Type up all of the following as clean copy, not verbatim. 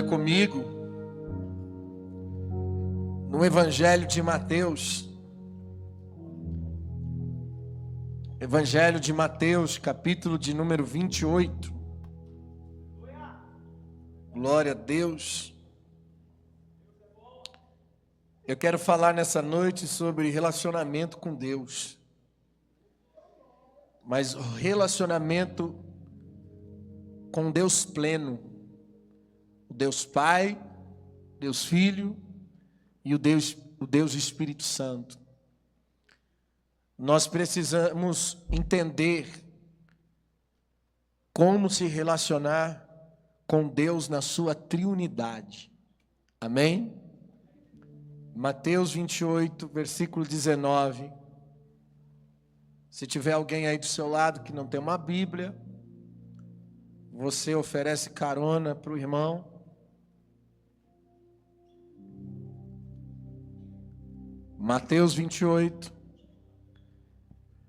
comigo no Evangelho de Mateus. Evangelho de Mateus, capítulo de número 28. Glória a Deus. Eu quero falar nessa noite sobre relacionamento com Deus. Mas o relacionamento com Deus pleno. O Deus Pai, Deus Filho e o Deus Espírito Santo. Nós precisamos entender como se relacionar com Deus na sua triunidade. Amém? Mateus 28, versículo 19. Se tiver alguém aí do seu lado que não tem uma Bíblia, você oferece carona para o irmão. Mateus 28,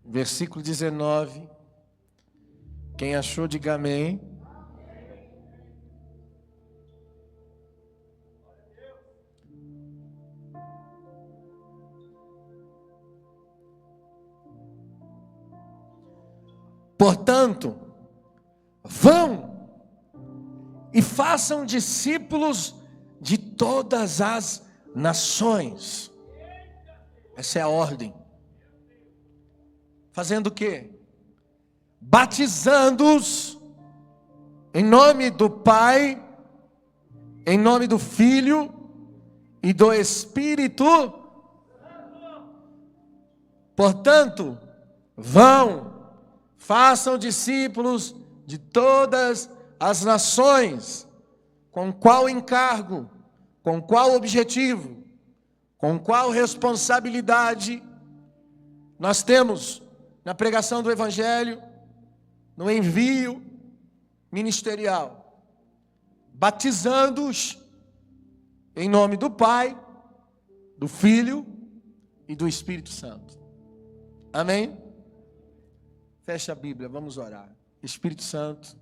versículo 19. Quem achou, diga amém. Portanto, vão e façam discípulos de todas as nações. Essa é a ordem. Fazendo o quê? Batizando-os em nome do Pai, em nome do Filho e do Espírito. Portanto, vão, façam discípulos de todas as nações. Com qual encargo? Com qual objetivo? Com qual responsabilidade nós temos na pregação do Evangelho, no envio ministerial? Batizando-os em nome do Pai, do Filho e do Espírito Santo. Amém? Fecha a Bíblia, vamos orar. Espírito Santo,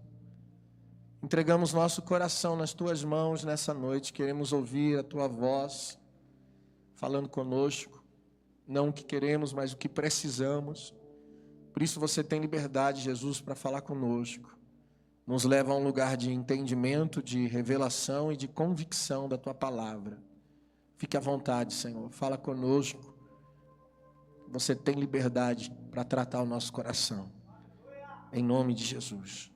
entregamos nosso coração nas Tuas mãos nessa noite. Queremos ouvir a Tua voz falando conosco, não o que queremos, mas o que precisamos. Por isso você tem liberdade, Jesus, para falar conosco. Nos leva a um lugar de entendimento, de revelação e de convicção da Tua palavra. Fique à vontade, Senhor, fala conosco. Você tem liberdade para tratar o nosso coração. Em nome de Jesus.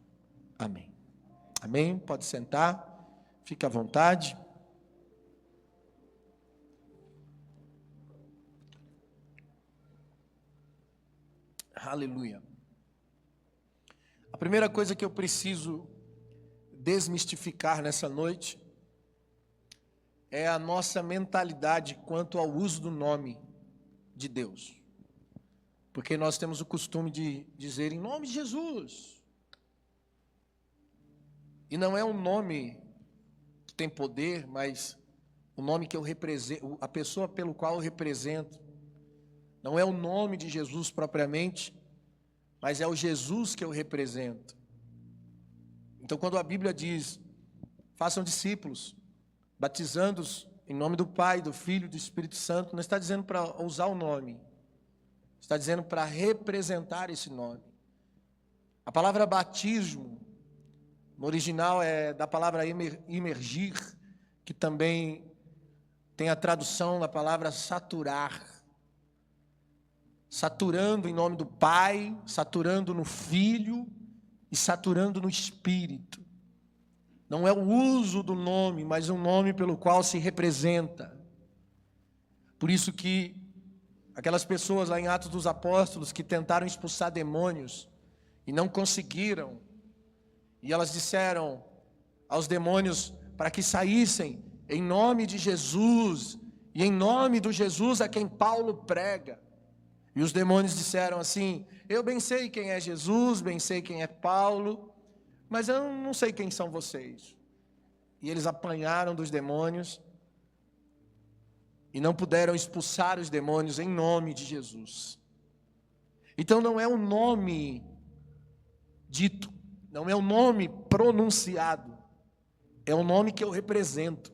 Amém. Amém? Pode sentar. Fique à vontade. Aleluia. A primeira coisa que eu preciso desmistificar nessa noite é a nossa mentalidade quanto ao uso do nome de Deus. Porque nós temos o costume de dizer em nome de Jesus. E não é um nome que tem poder, mas o nome que eu represento, a pessoa pelo qual eu represento. Não é o nome de Jesus propriamente, mas é o Jesus que eu represento. Então, quando a Bíblia diz, façam discípulos, batizando-os em nome do Pai, do Filho e do Espírito Santo, não está dizendo para usar o nome, está dizendo para representar esse nome. A palavra batismo, no original é da palavra imergir, que também tem a tradução da palavra saturar. Saturando em nome do Pai, saturando no Filho e saturando no Espírito. Não é o uso do nome, mas um nome pelo qual se representa. Por isso que aquelas pessoas lá em Atos dos Apóstolos que tentaram expulsar demônios e não conseguiram, e elas disseram aos demônios para que saíssem em nome de Jesus, e em nome do Jesus a quem Paulo prega. E os demônios disseram assim, eu bem sei quem é Jesus, bem sei quem é Paulo, mas eu não sei quem são vocês. E eles apanharam dos demônios e não puderam expulsar os demônios em nome de Jesus. Então não é um nome dito, não é um nome pronunciado, É o nome que eu represento.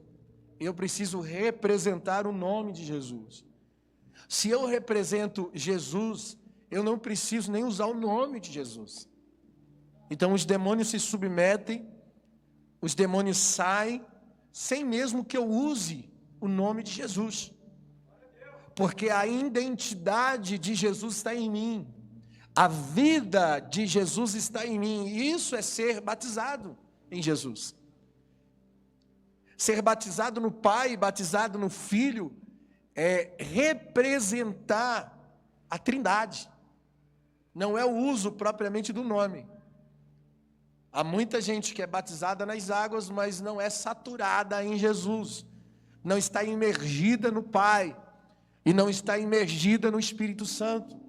Eu preciso representar o nome de Jesus. Se eu represento Jesus, eu não preciso nem usar o nome de Jesus. Então os demônios se submetem, os demônios saem, sem mesmo que eu use o nome de Jesus. Porque a identidade de Jesus está em mim. A vida de Jesus está em mim. E isso é ser batizado em Jesus. Ser batizado no Pai, batizado no Filho, é representar a Trindade. Não é o uso propriamente do nome. Há muita gente que é batizada nas águas, mas não é saturada em Jesus. Não está imergida no Pai. E não está imergida no Espírito Santo.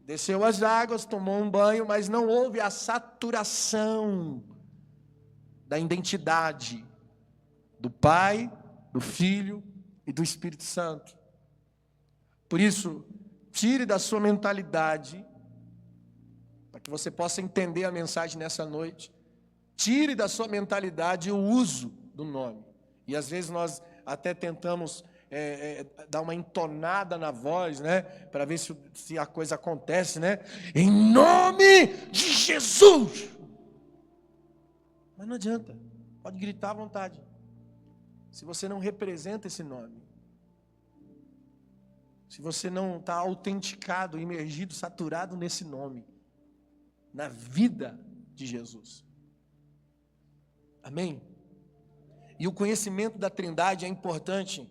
Desceu as águas, tomou um banho, mas não houve a saturação da identidade do Pai, do Filho e do Espírito Santo. Por isso, tire da sua mentalidade, para que você possa entender a mensagem nessa noite, tire da sua mentalidade o uso do nome. E às vezes nós até tentamos dar uma entonada na voz, né, para ver se a coisa acontece, né? Em nome de Jesus! Mas não adianta, pode gritar à vontade. Se você não representa esse nome, se você não está autenticado, imergido, saturado nesse nome, na vida de Jesus. Amém? E o conhecimento da Trindade é importante,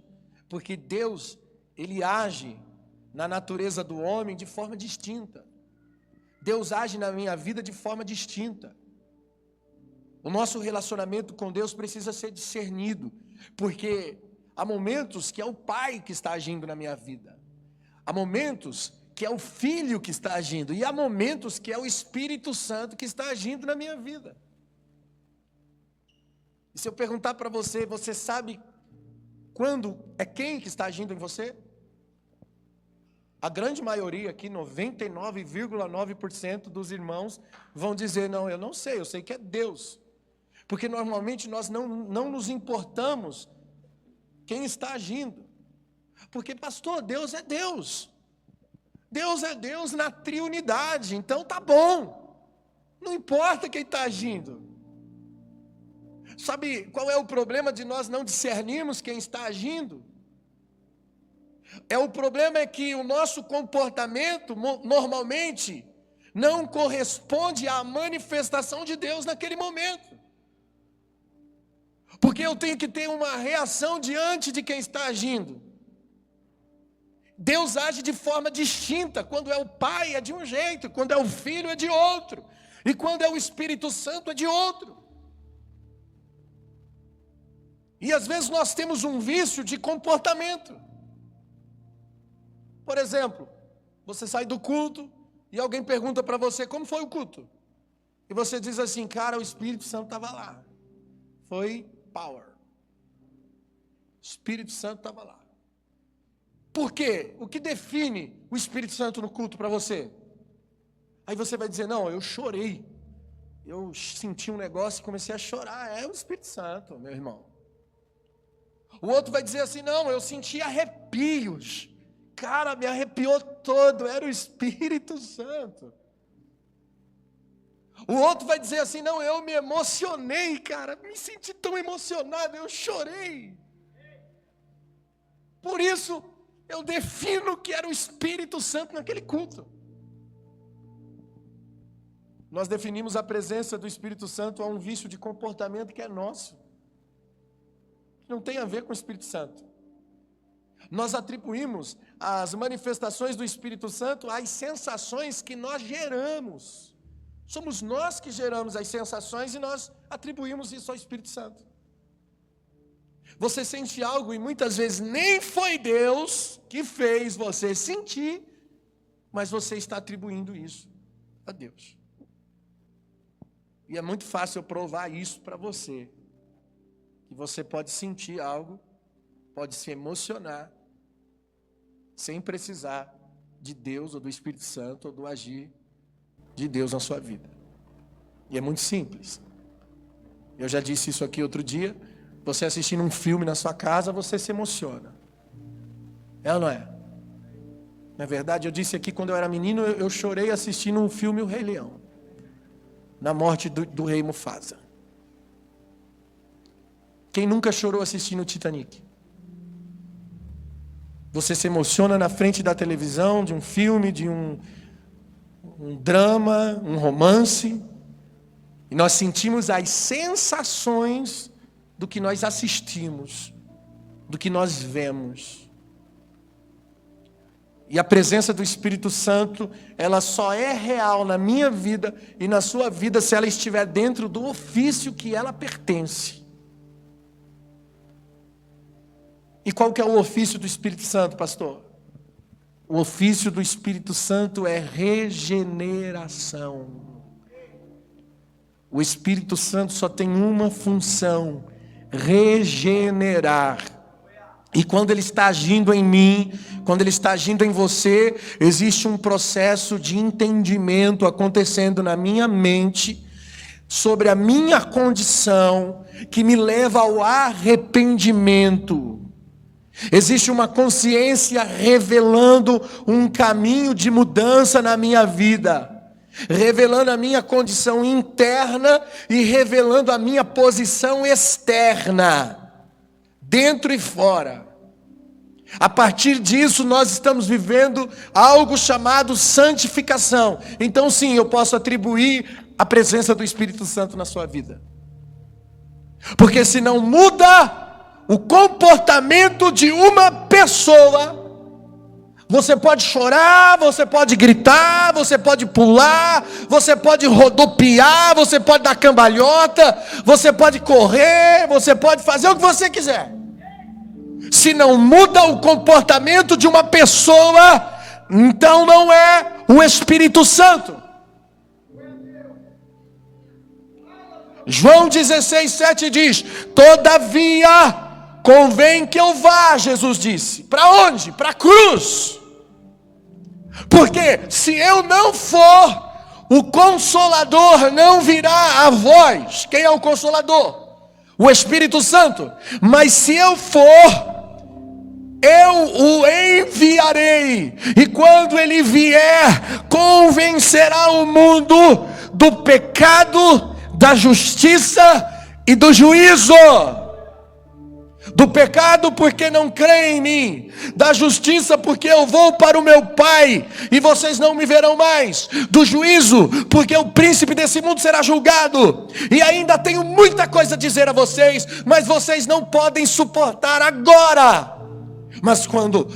porque Deus, Ele age na natureza do homem de forma distinta. Deus age na minha vida de forma distinta. O nosso relacionamento com Deus precisa ser discernido, porque há momentos que é o Pai que está agindo na minha vida. Há momentos que é o Filho que está agindo. E há momentos que é o Espírito Santo que está agindo na minha vida. E se eu perguntar para você, você sabe quando é quem que está agindo em você? A grande maioria aqui, 99,9% dos irmãos vão dizer, não, eu não sei, eu sei que é Deus. Porque normalmente nós não nos importamos quem está agindo. Porque, pastor, Deus é Deus. Deus é Deus na triunidade, então tá bom. Não importa quem está agindo. Sabe qual é o problema de nós não discernirmos quem está agindo? O problema é que o nosso comportamento, normalmente, não corresponde à manifestação de Deus naquele momento. Porque eu tenho que ter uma reação diante de quem está agindo. Deus age de forma distinta. Quando é o Pai é de um jeito, quando é o Filho é de outro, e quando é o Espírito Santo é de outro. E às vezes nós temos um vício de comportamento. Por exemplo, você sai do culto e alguém pergunta para você, como foi o culto? E você diz assim, cara, o Espírito Santo estava lá. Foi power. O Espírito Santo estava lá. Por quê? O que define o Espírito Santo no culto para você? Aí você vai dizer, não, eu chorei. Eu senti um negócio e comecei a chorar. É o Espírito Santo, meu irmão. O outro vai dizer assim, não, eu senti arrepios. Cara, me arrepiou todo, era o Espírito Santo. O outro vai dizer assim, não, eu me emocionei, cara, me senti tão emocionado, eu chorei. Por isso, eu defino que era o Espírito Santo naquele culto. Nós definimos a presença do Espírito Santo a um vício de comportamento que é nosso. Não tem a ver com o Espírito Santo. Nós atribuímos as manifestações do Espírito Santo às sensações que nós geramos. Somos nós que geramos as sensações e nós atribuímos isso ao Espírito Santo. Você sente algo e muitas vezes nem foi Deus que fez você sentir, mas você está atribuindo isso a Deus. E é muito fácil eu provar isso para você. Que você pode sentir algo, pode se emocionar, sem precisar de Deus, ou do Espírito Santo, ou do agir de Deus na sua vida. E é muito simples. Eu já disse isso aqui outro dia. Você assistindo um filme na sua casa, você se emociona. É ou não é? Na verdade, eu disse aqui, quando eu era menino, eu chorei assistindo um filme O Rei Leão. Na morte do rei Mufasa. Quem nunca chorou assistindo o Titanic? Você se emociona na frente da televisão, de um filme, de um drama, um romance. E nós sentimos as sensações do que nós assistimos, do que nós vemos. E a presença do Espírito Santo, ela só é real na minha vida e na sua vida se ela estiver dentro do ofício que ela pertence. E qual que é o ofício do Espírito Santo, pastor? O ofício do Espírito Santo é regeneração. O Espírito Santo só tem uma função: regenerar. E quando Ele está agindo em mim, quando Ele está agindo em você, existe um processo de entendimento acontecendo na minha mente sobre a minha condição, que me leva ao arrependimento. Existe uma consciência revelando um caminho de mudança na minha vida, revelando a minha condição interna e revelando a minha posição externa, dentro e fora. A partir disso, nós estamos vivendo algo chamado santificação. Então, sim, eu posso atribuir a presença do Espírito Santo na sua vida. Porque se não muda o comportamento de uma pessoa, você pode chorar, você pode gritar, você pode pular, você pode rodopiar, você pode dar cambalhota, você pode correr, você pode fazer o que você quiser. Se não muda o comportamento de uma pessoa, então não é o Espírito Santo. João 16:7 diz: todavia convém que eu vá, Jesus disse. Para onde? Para a cruz. Porque se eu não for, o Consolador não virá a vós. Quem é o Consolador? O Espírito Santo. Mas se eu for, eu o enviarei. E quando ele vier, convencerá o mundo do pecado, da justiça e do juízo. Do pecado porque não creem em mim, da justiça porque eu vou para o meu Pai e vocês não me verão mais, do juízo porque o príncipe desse mundo será julgado. E ainda tenho muita coisa a dizer a vocês, mas vocês não podem suportar agora. Mas quando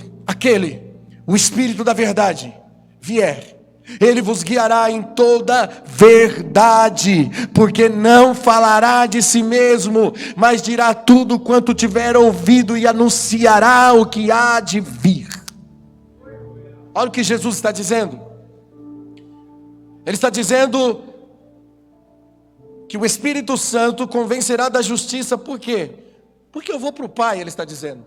o Espírito da verdade vier, ele vos guiará em toda verdade, porque não falará de si mesmo, mas dirá tudo quanto tiver ouvido e anunciará o que há de vir. Olha o que Jesus está dizendo. Ele está dizendo que o Espírito Santo convencerá da justiça. Por quê? Porque eu vou para o Pai, ele está dizendo.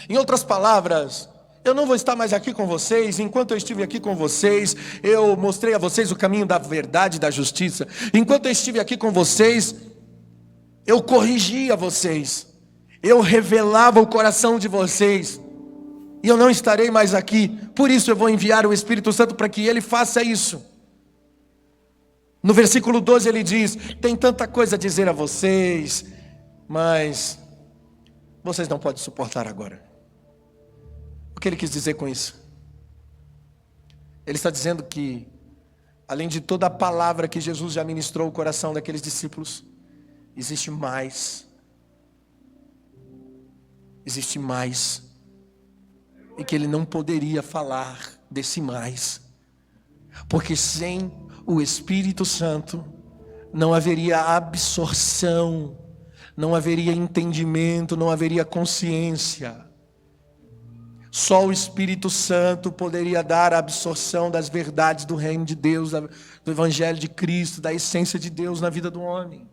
Em outras palavras, eu não vou estar mais aqui com vocês. Enquanto eu estive aqui com vocês, eu mostrei a vocês o caminho da verdade e da justiça. Enquanto eu estive aqui com vocês, eu corrigia vocês, eu revelava o coração de vocês. E eu não estarei mais aqui. Por isso eu vou enviar o Espírito Santo para que ele faça isso. No versículo 12 ele diz: tem tanta coisa a dizer a vocês, mas vocês não podem suportar agora. O que ele quis dizer com isso? Ele está dizendo que, além de toda a palavra que Jesus já ministrou ao coração daqueles discípulos, existe mais. Existe mais. E que ele não poderia falar desse mais. Porque sem o Espírito Santo, não haveria absorção, não haveria entendimento, não haveria consciência. Só o Espírito Santo poderia dar a absorção das verdades do reino de Deus, do Evangelho de Cristo, da essência de Deus na vida do homem.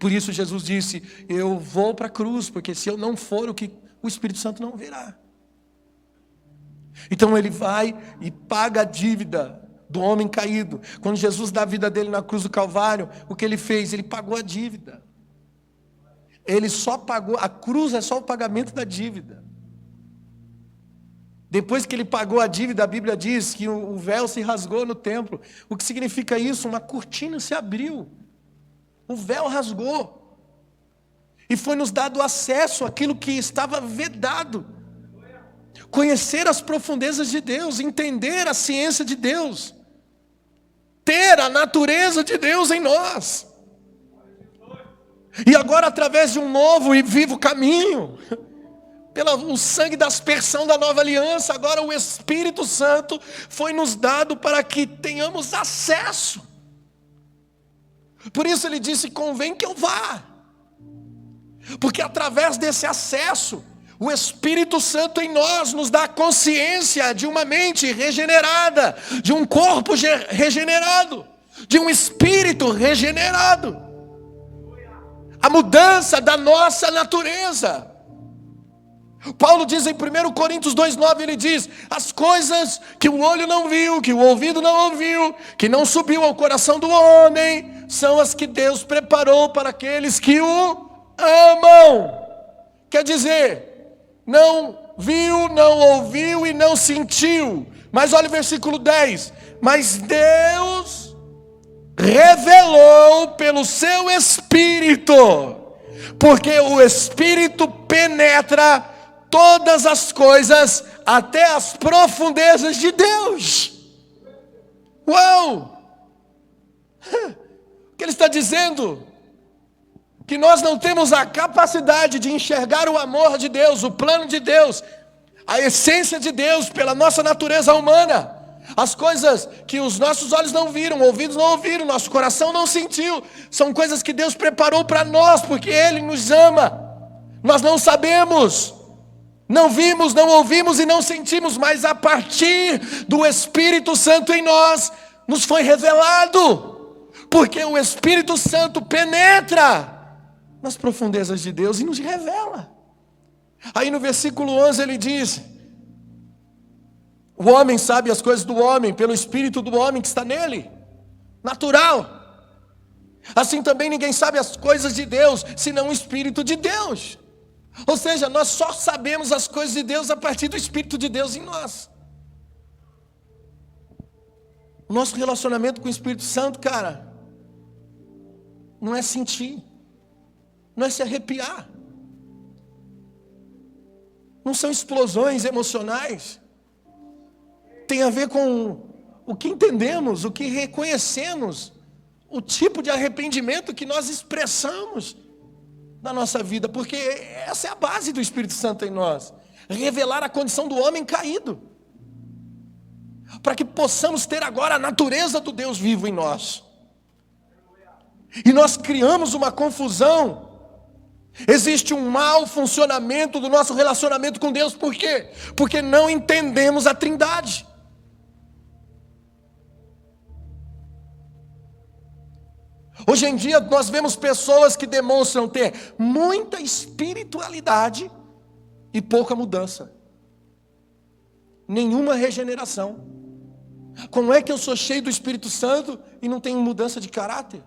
Por isso Jesus disse: eu vou para a cruz, porque se eu não for, o Espírito Santo não virá. Então ele vai e paga a dívida do homem caído. Quando Jesus dá a vida dele na cruz do Calvário, o que ele fez? Ele pagou a dívida. Ele só pagou, a cruz é só o pagamento da dívida. Depois que ele pagou a dívida, a Bíblia diz que o véu se rasgou no templo. O que significa isso? Uma cortina se abriu. O véu rasgou. E foi nos dado acesso àquilo que estava vedado. Conhecer as profundezas de Deus, entender a ciência de Deus. Ter a natureza de Deus em nós. E agora, através de um novo e vivo caminho, pelo sangue da aspersão da nova aliança, agora o Espírito Santo foi nos dado para que tenhamos acesso. Por isso ele disse: convém que eu vá. Porque através desse acesso, o Espírito Santo em nós nos dá consciência de uma mente regenerada, de um corpo regenerado, de um espírito regenerado. A mudança da nossa natureza. Paulo diz em 1 Coríntios 2,9, ele diz: as coisas que o olho não viu, que o ouvido não ouviu, que não subiu ao coração do homem, são as que Deus preparou para aqueles que o amam. Quer dizer, não viu, não ouviu e não sentiu. Mas olha o versículo 10. Mas Deus revelou pelo seu Espírito, porque o Espírito penetra todas as coisas, até as profundezas de Deus. Uau! O que ele está dizendo? Que nós não temos a capacidade de enxergar o amor de Deus, o plano de Deus, a essência de Deus pela nossa natureza humana. As coisas que os nossos olhos não viram, ouvidos não ouviram, nosso coração não sentiu, são coisas que Deus preparou para nós, porque Ele nos ama. Nós não sabemos, não vimos, não ouvimos e não sentimos, mas a partir do Espírito Santo em nós, nos foi revelado, porque o Espírito Santo penetra nas profundezas de Deus e nos revela. Aí no versículo 11 ele diz: o homem sabe as coisas do homem pelo Espírito do homem que está nele, natural. Assim também ninguém sabe as coisas de Deus, senão o Espírito de Deus. Ou seja, nós só sabemos as coisas de Deus a partir do Espírito de Deus em nós. Nosso relacionamento com o Espírito Santo, cara, não é sentir, não é se arrepiar, não são explosões emocionais. Tem a ver com o que entendemos, o que reconhecemos, o tipo de arrependimento que nós expressamos na nossa vida, porque essa é a base do Espírito Santo em nós, revelar a condição do homem caído, para que possamos ter agora a natureza do Deus vivo em nós. E nós criamos uma confusão. Existe um mau funcionamento do nosso relacionamento com Deus. Por quê? Porque não entendemos a Trindade. Hoje em dia nós vemos pessoas que demonstram ter muita espiritualidade e pouca mudança, nenhuma regeneração. Como é que eu sou cheio do Espírito Santo e não tenho mudança de caráter?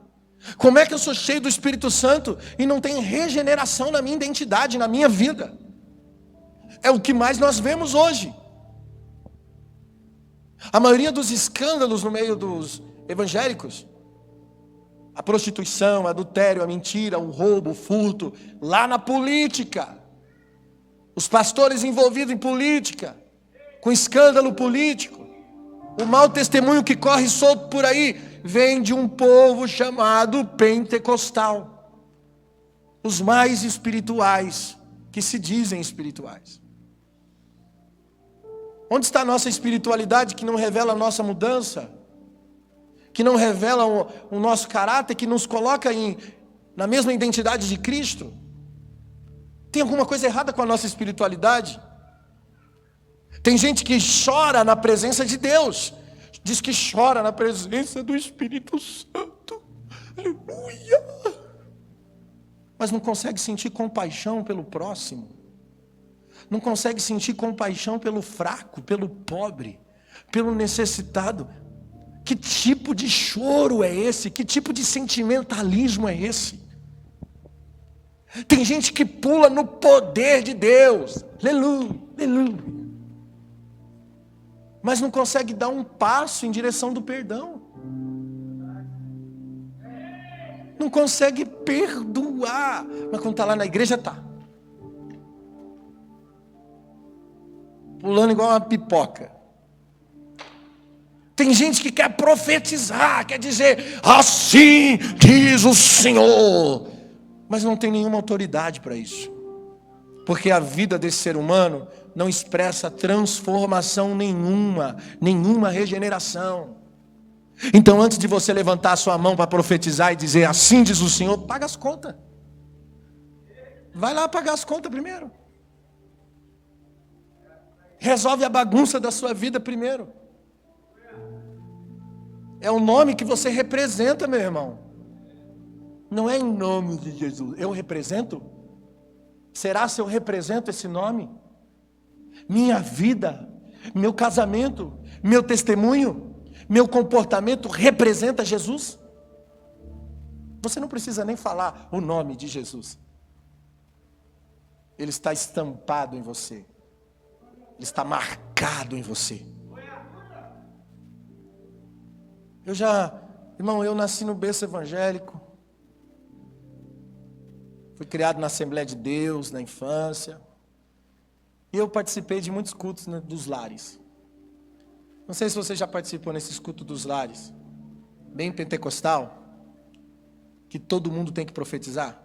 Como é que eu sou cheio do Espírito Santo e não tenho regeneração na minha identidade, na minha vida? É o que mais nós vemos hoje. A maioria dos escândalos no meio dos evangélicos, a prostituição, o adultério, a mentira, o roubo, o furto, lá na política, os pastores envolvidos em política, com escândalo político, o mau testemunho que corre solto por aí, vem de um povo chamado pentecostal, os mais espirituais, que se dizem espirituais. Onde está a nossa espiritualidade que não revela a nossa mudança? Que não revela o nosso caráter, que nos coloca na mesma identidade de Cristo? Tem alguma coisa errada com a nossa espiritualidade? Tem gente que chora na presença de Deus, diz que chora na presença do Espírito Santo, aleluia, mas não consegue sentir compaixão pelo próximo, não consegue sentir compaixão pelo fraco, pelo pobre, pelo necessitado. Que tipo de choro é esse? Que tipo de sentimentalismo é esse? Tem gente que pula no poder de Deus. Aleluia, aleluia. Mas não consegue dar um passo em direção do perdão. Não consegue perdoar. Mas quando está lá na igreja, está. Pulando igual uma pipoca. Tem gente que quer profetizar, quer dizer, assim diz o Senhor. Mas não tem nenhuma autoridade para isso. Porque a vida desse ser humano não expressa transformação nenhuma regeneração. Então, antes de você levantar a sua mão para profetizar e dizer, assim diz o Senhor, paga as contas. Vai lá pagar as contas primeiro. Resolve a bagunça da sua vida primeiro. É o nome que você representa, meu irmão. Não é em nome de Jesus. Eu represento? Será se eu represento esse nome? Minha vida, meu casamento, meu testemunho, meu comportamento representa Jesus? Você não precisa nem falar o nome de Jesus. Ele está estampado em você. Ele está marcado em você. Irmão, eu nasci no berço evangélico. Fui criado na Assembleia de Deus, na infância. E eu participei de muitos cultos, né, dos lares. Não sei se você já participou nesses cultos dos lares. Bem pentecostal. Que todo mundo tem que profetizar.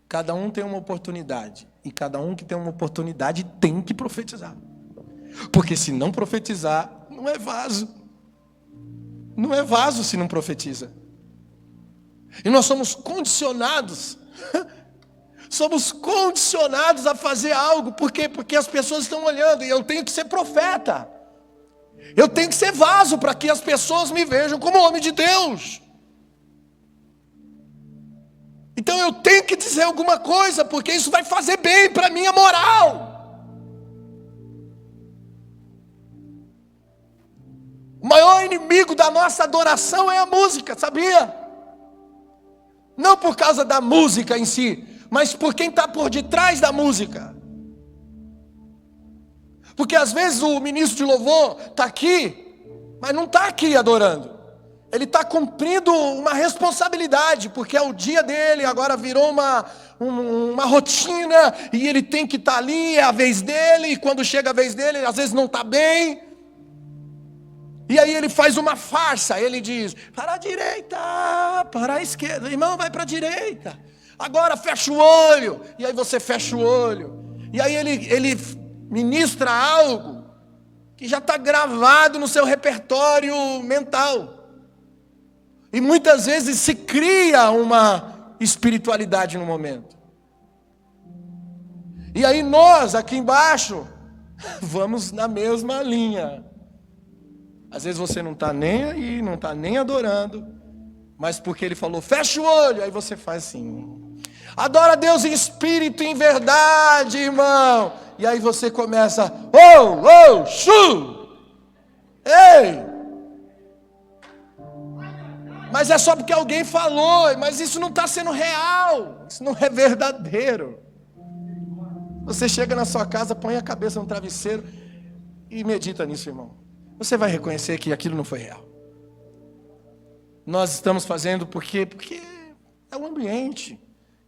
Cada um tem uma oportunidade. E cada um que tem uma oportunidade tem que profetizar. Porque se não profetizar, não é vaso. Não é vaso se não profetiza. E nós somos condicionados. Somos condicionados a fazer algo. Por quê? Porque as pessoas estão olhando. E eu tenho que ser profeta. Eu tenho que ser vaso para que as pessoas me vejam como homem de Deus. Então eu tenho que dizer alguma coisa, porque isso vai fazer bem para a minha moral. O maior inimigo da nossa adoração é a música, sabia? Não por causa da música em si, mas por quem está por detrás da música. Porque às vezes o ministro de louvor está aqui, mas não está aqui adorando. Ele está cumprindo uma responsabilidade, porque é o dia dele, agora virou uma rotina, e ele tem que estar ali, é a vez dele, e quando chega a vez dele, às vezes não está bem. E aí ele faz uma farsa, ele diz, para a direita, para a esquerda, irmão, vai para a direita. Agora fecha o olho, e aí você fecha o olho. E aí ele ministra algo que já está gravado no seu repertório mental. E muitas vezes se cria uma espiritualidade no momento. E aí nós, aqui embaixo, vamos na mesma linha. Às vezes você não está nem aí, não está nem adorando, mas porque ele falou, fecha o olho, aí você faz assim. Adora a Deus em espírito e em verdade, irmão. E aí você começa, ei! Mas é só porque alguém falou, mas isso não está sendo real, isso não é verdadeiro. Você chega na sua casa, põe a cabeça no travesseiro e medita nisso, irmão. Você vai reconhecer que aquilo não foi real. Nós estamos fazendo porque é o ambiente,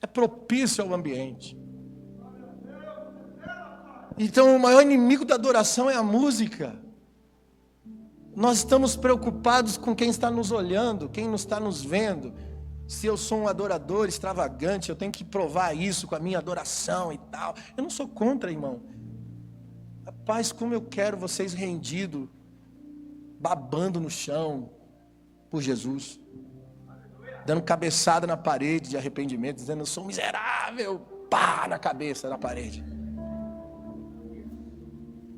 é propício ao ambiente. Então o maior inimigo da adoração é a música. Nós estamos preocupados com quem está nos olhando, quem não está nos vendo. Se eu sou um adorador extravagante, eu tenho que provar isso com a minha adoração e tal. Eu não sou contra, irmão. Rapaz, como eu quero vocês rendidos, babando no chão por Jesus, dando cabeçada na parede de arrependimento, dizendo, eu sou um miserável, pá, na cabeça, na parede.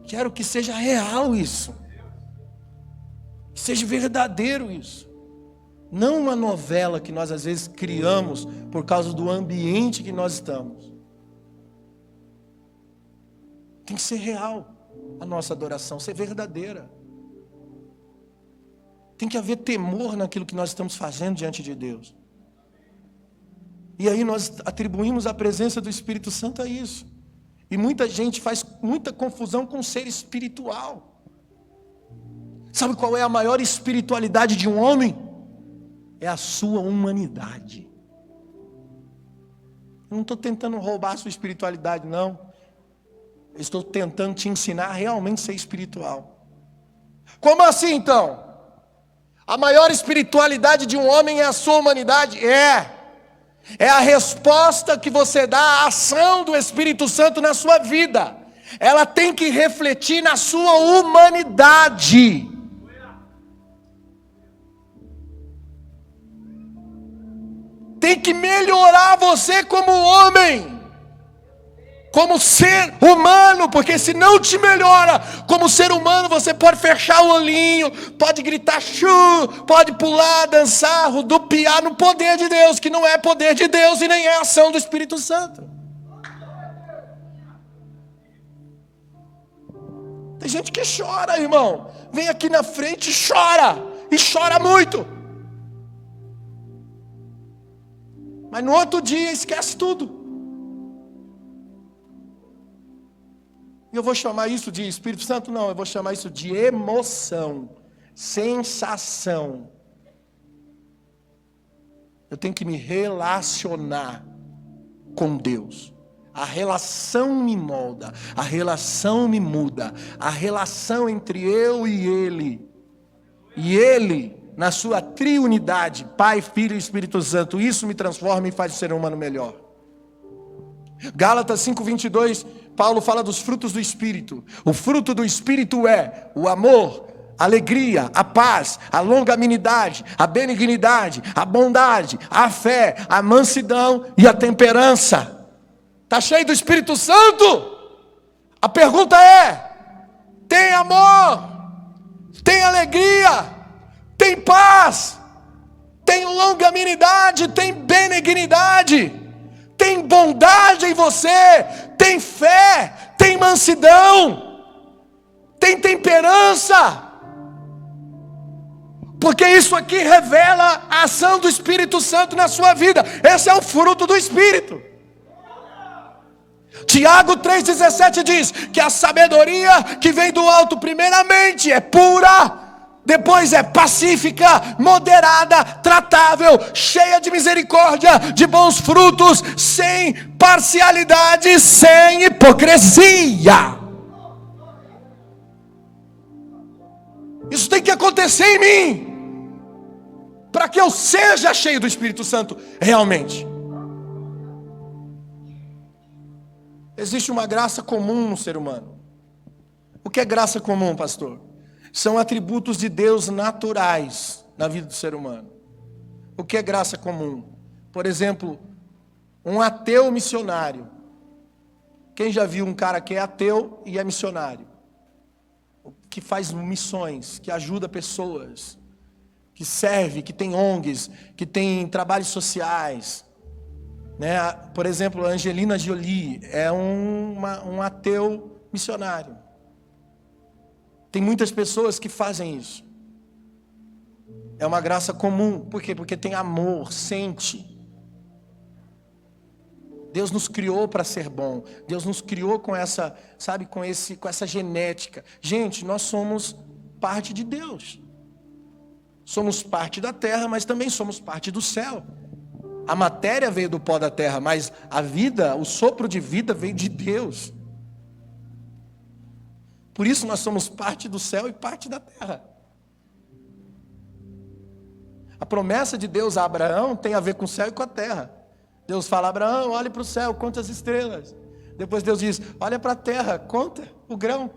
Quero que seja real isso. Que seja verdadeiro isso. Não uma novela que nós às vezes criamos por causa do ambiente que nós estamos. Tem que ser real a nossa adoração, ser verdadeira. Tem que haver temor naquilo que nós estamos fazendo diante de Deus. E aí nós atribuímos a presença do Espírito Santo a isso. E muita gente faz muita confusão com o ser espiritual. Sabe qual é a maior espiritualidade de um homem? É a sua humanidade. Eu não estou tentando roubar a sua espiritualidade, não. Eu estou tentando te ensinar a realmente ser espiritual. Como assim, então? A maior espiritualidade de um homem é a sua humanidade? É a resposta que você dá à ação do Espírito Santo na sua vida. Ela tem que refletir na sua humanidade. Tem que melhorar você como homem, como ser humano, porque se não te melhora como ser humano, você pode fechar o olhinho, pode gritar chu, pode pular, dançar, rodopiar no poder de Deus, que não é poder de Deus e nem é ação do Espírito Santo. Tem gente que chora, irmão, vem aqui na frente e chora muito. Mas no outro dia esquece tudo. Eu vou chamar isso de Espírito Santo? Não, eu vou chamar isso de emoção, sensação. Eu tenho que me relacionar com Deus. A relação me molda, a relação me muda, a relação entre eu e Ele, na sua triunidade, Pai, Filho e Espírito Santo, isso me transforma e faz o ser humano melhor. Gálatas 5:22, Paulo fala dos frutos do Espírito. O fruto do Espírito é o amor, a alegria, a paz, a longanimidade, a benignidade, a bondade, a fé, a mansidão e a temperança. Está cheio do Espírito Santo? A pergunta é: tem amor? Tem alegria? Tem paz, tem longanimidade, tem benignidade, tem bondade em você, tem fé, tem mansidão, tem temperança. Porque isso aqui revela a ação do Espírito Santo na sua vida. Esse é o fruto do Espírito. Tiago 3,17 diz que a sabedoria que vem do alto primeiramente é pura, depois é pacífica, moderada, tratável, cheia de misericórdia, de bons frutos, sem parcialidade, sem hipocrisia. Isso tem que acontecer em mim, para que eu seja cheio do Espírito Santo realmente. Existe uma graça comum no ser humano. O que é graça comum, pastor? São atributos de Deus naturais na vida do ser humano. O que é graça comum? Por exemplo, um ateu missionário. Quem já viu um cara que é ateu e é missionário? Que faz missões, que ajuda pessoas, que serve, que tem ONGs, que tem trabalhos sociais. Né? Por exemplo, a Angelina Jolie é um ateu missionário. Tem muitas pessoas que fazem isso. É uma graça comum. Por quê? Porque tem amor, sente. Deus nos criou para ser bom. Deus nos criou com essa, sabe, com essa genética. Gente, nós somos parte de Deus. Somos parte da terra, mas também somos parte do céu. A matéria veio do pó da terra, mas a vida, o sopro de vida veio de Deus. Por isso nós somos parte do céu e parte da terra. A promessa de Deus a Abraão tem a ver com o céu e com a terra. Deus fala: Abraão, olhe para o céu, conta as estrelas. Depois Deus diz: olha para a terra, conta o grão.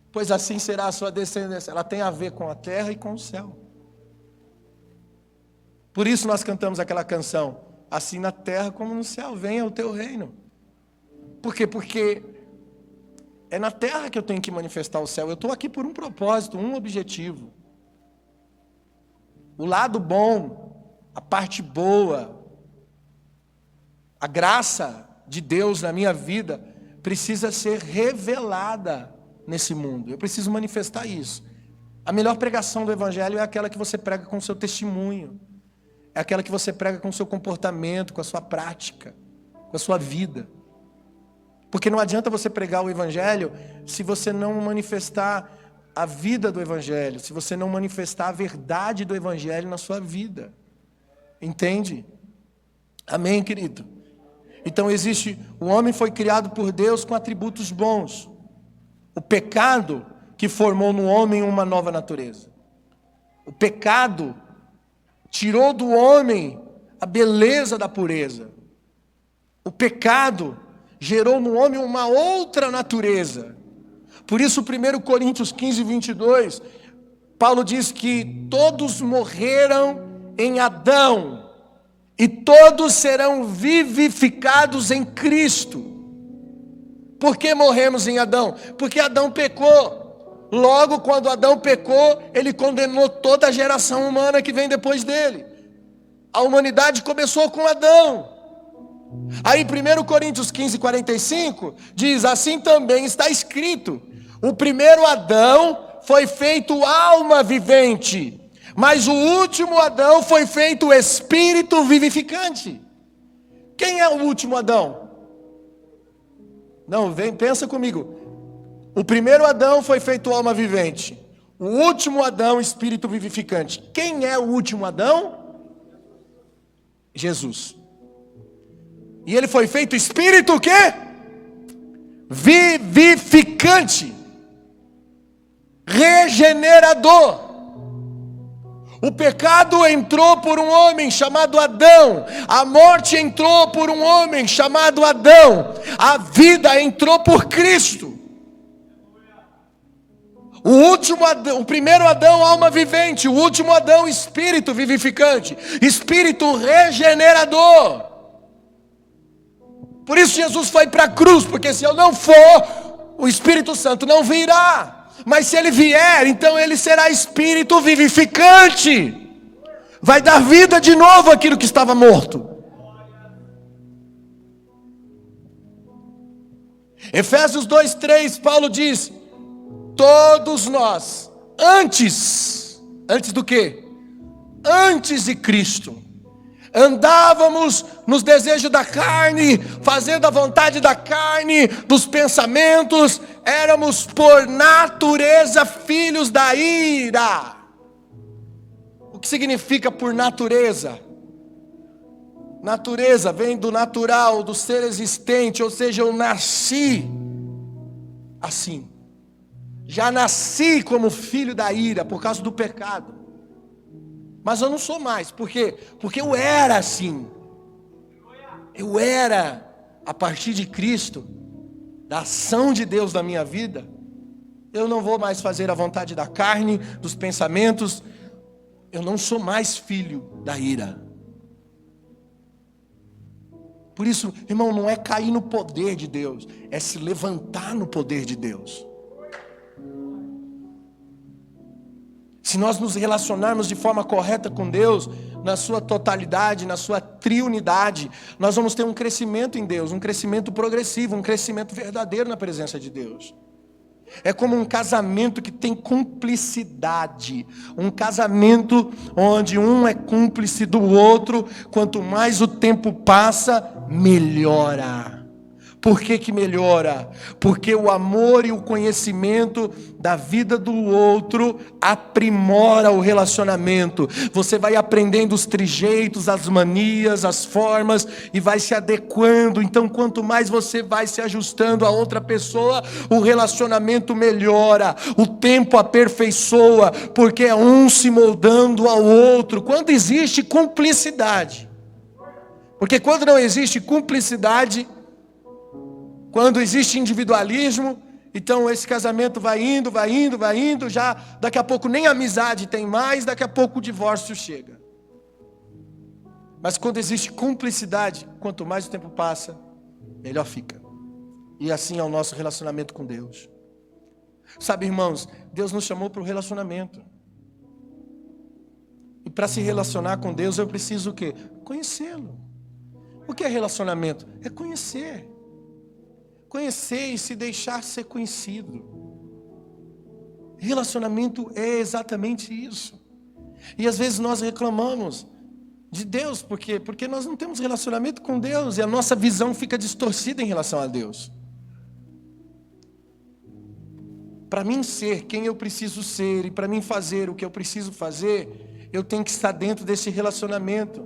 Pois assim será a sua descendência. Ela tem a ver com a terra e com o céu. Por isso nós cantamos aquela canção: assim na terra como no céu, venha o teu reino. Por quê? Porque é na terra que eu tenho que manifestar o céu. Eu estou aqui por um propósito, um objetivo. O lado bom, a parte boa, a graça de Deus na minha vida precisa ser revelada nesse mundo. Eu preciso manifestar isso. A melhor pregação do Evangelho é aquela que você prega com o seu testemunho. É aquela que você prega com o seu comportamento, com a sua prática, com a sua vida. Porque não adianta você pregar o Evangelho se você não manifestar a vida do Evangelho, se você não manifestar a verdade do Evangelho na sua vida. Entende? Amém, querido? Então o homem foi criado por Deus com atributos bons. O pecado que formou no homem uma nova natureza. O pecado tirou do homem a beleza da pureza. O pecado gerou no homem uma outra natureza. Por isso, 1 Coríntios 15, 22, Paulo diz que todos morreram em Adão, e todos serão vivificados em Cristo. Por que morremos em Adão? Porque Adão pecou. Logo, quando Adão pecou, ele condenou toda a geração humana que vem depois dele. A humanidade começou com Adão. Aí 1 Coríntios 15, 45, diz, assim também está escrito, o primeiro Adão foi feito alma vivente, mas o último Adão foi feito espírito vivificante. Quem é o último Adão? Não, pensa comigo. O primeiro Adão foi feito alma vivente. O último Adão, espírito vivificante. Quem é o último Adão? Jesus. E ele foi feito espírito o quê? Vivificante. Regenerador. O pecado entrou por um homem chamado Adão. A morte entrou por um homem chamado Adão. A vida entrou por Cristo. O primeiro Adão, alma vivente. O último Adão, espírito vivificante. Espírito regenerador. Por isso Jesus foi para a cruz. Porque se eu não for, o Espírito Santo não virá. Mas se ele vier, então ele será espírito vivificante. Vai dar vida de novo àquilo que estava morto. Efésios 2:3, Paulo diz: todos nós, antes do quê? Antes de Cristo, andávamos nos desejos da carne, fazendo a vontade da carne, dos pensamentos, éramos por natureza filhos da ira. O que significa por natureza? Natureza vem do natural, do ser existente, ou seja, eu nasci assim. Já nasci como filho da ira por causa do pecado. Mas eu não sou mais. Por quê? Porque eu era assim. Eu era, a partir de Cristo, da ação de Deus na minha vida, eu não vou mais fazer a vontade da carne, dos pensamentos. Eu não sou mais filho da ira. Por isso, irmão, não é cair no poder de Deus, é se levantar no poder de Deus. Se nós nos relacionarmos de forma correta com Deus, na sua totalidade, na sua triunidade, nós vamos ter um crescimento em Deus, um crescimento progressivo, um crescimento verdadeiro na presença de Deus. É como um casamento que tem cumplicidade, um casamento onde um é cúmplice do outro, quanto mais o tempo passa, melhora. Por que melhora? Porque o amor e o conhecimento da vida do outro aprimora o relacionamento. Você vai aprendendo os trejeitos, as manias, as formas e vai se adequando. Então, quanto mais você vai se ajustando a outra pessoa, o relacionamento melhora, o tempo aperfeiçoa, porque é um se moldando ao outro. Quando existe cumplicidade. Porque quando não existe cumplicidade, quando existe individualismo, então esse casamento vai indo, já daqui a pouco nem amizade tem mais, daqui a pouco o divórcio chega. Mas quando existe cumplicidade, quanto mais o tempo passa, melhor fica. E assim é o nosso relacionamento com Deus. Sabe, irmãos, Deus nos chamou para o relacionamento. E para se relacionar com Deus, eu preciso o quê? Conhecê-lo. O que é relacionamento? É conhecer. Conhecer e se deixar ser conhecido. Relacionamento é exatamente isso. E às vezes nós reclamamos de Deus, por quê? Porque nós não temos relacionamento com Deus e a nossa visão fica distorcida em relação a Deus. Para mim ser quem eu preciso ser e para mim fazer o que eu preciso fazer, eu tenho que estar dentro desse relacionamento.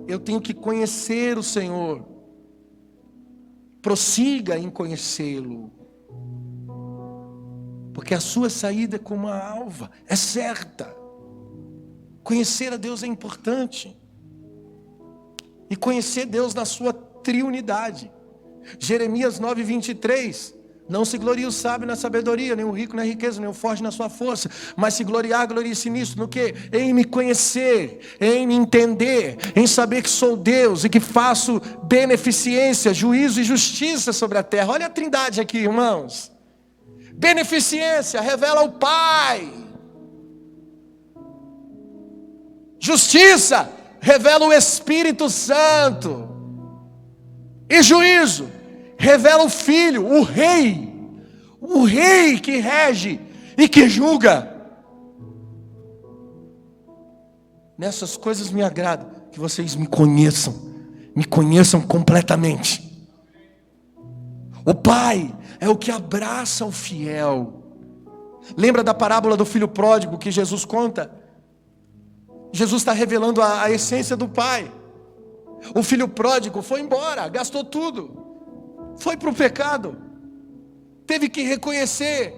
Eu tenho que conhecer o Senhor. Prossiga em conhecê-lo. Porque a sua saída é como a alva, é certa. Conhecer a Deus é importante. E conhecer Deus na sua triunidade. Jeremias 9:23. Não se glorie o sábio na sabedoria, nem o rico na riqueza, nem o forte na sua força. Mas se gloriar, glorie-se nisso. No quê? Em me conhecer, em me entender, em saber que sou Deus e que faço beneficência, juízo e justiça sobre a terra. Olha a trindade aqui, irmãos. Beneficência revela o Pai. Justiça revela o Espírito Santo. E juízo revela o Filho, o Rei. O Rei que rege e que julga. Nessas coisas me agrada que vocês me conheçam completamente. O Pai é o que abraça o fiel. Lembra da parábola do filho pródigo que Jesus conta? Jesus está revelando a essência do Pai. O filho pródigo foi embora, gastou tudo, foi para o pecado, teve que reconhecer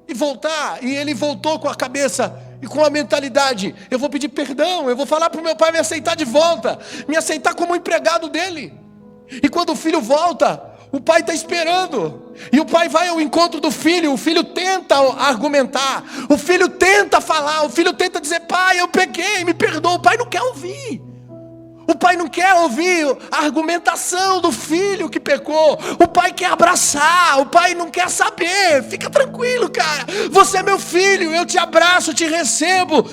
e voltar. E ele voltou com a cabeça e com a mentalidade: eu vou pedir perdão, eu vou falar para o meu pai me aceitar de volta, me aceitar como empregado dele. E quando o filho volta, o pai está esperando, e o pai vai ao encontro do filho. O filho tenta argumentar, o filho tenta falar, o filho tenta dizer: pai, eu pequei, me perdoa. O pai não quer ouvir. O pai não quer ouvir a argumentação do filho que pecou. O pai quer abraçar, o pai não quer saber. Fica tranquilo, cara, você é meu filho, eu te abraço, te recebo.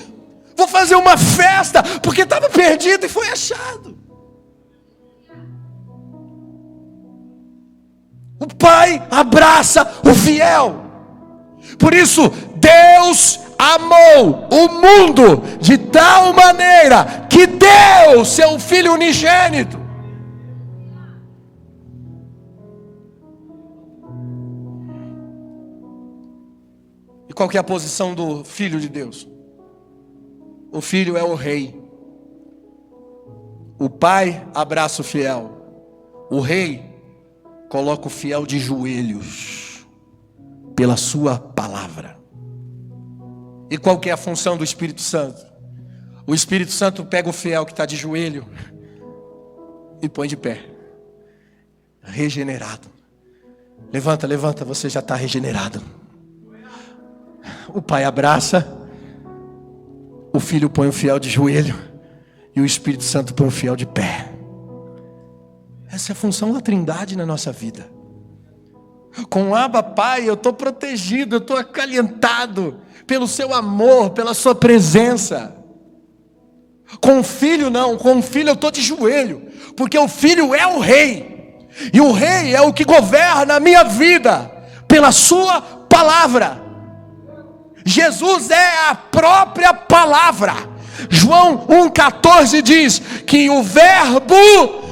Vou fazer uma festa, porque estava perdido e foi achado. O Pai abraça o fiel. Por isso, Deus amou o mundo de tal maneira que deu seu Filho unigênito. E qual que é a posição do Filho de Deus? O Filho é o Rei. O Pai abraça o fiel. O Rei coloca o fiel de joelhos pela sua palavra. E qual que é a função do Espírito Santo? O Espírito Santo pega o fiel que está de joelho e põe de pé, regenerado. Levanta, levanta, você já está regenerado. O Pai abraça, o Filho põe o fiel de joelho e o Espírito Santo põe o fiel de pé. Essa é a função da Trindade na nossa vida. Com o Abba Pai eu estou protegido, eu estou acalentado pelo seu amor, pela sua presença. Com o Filho não, com o Filho eu estou de joelho, porque o Filho é o Rei, e o Rei é o que governa a minha vida pela sua palavra. Jesus é a própria palavra. João 1,14 diz que o Verbo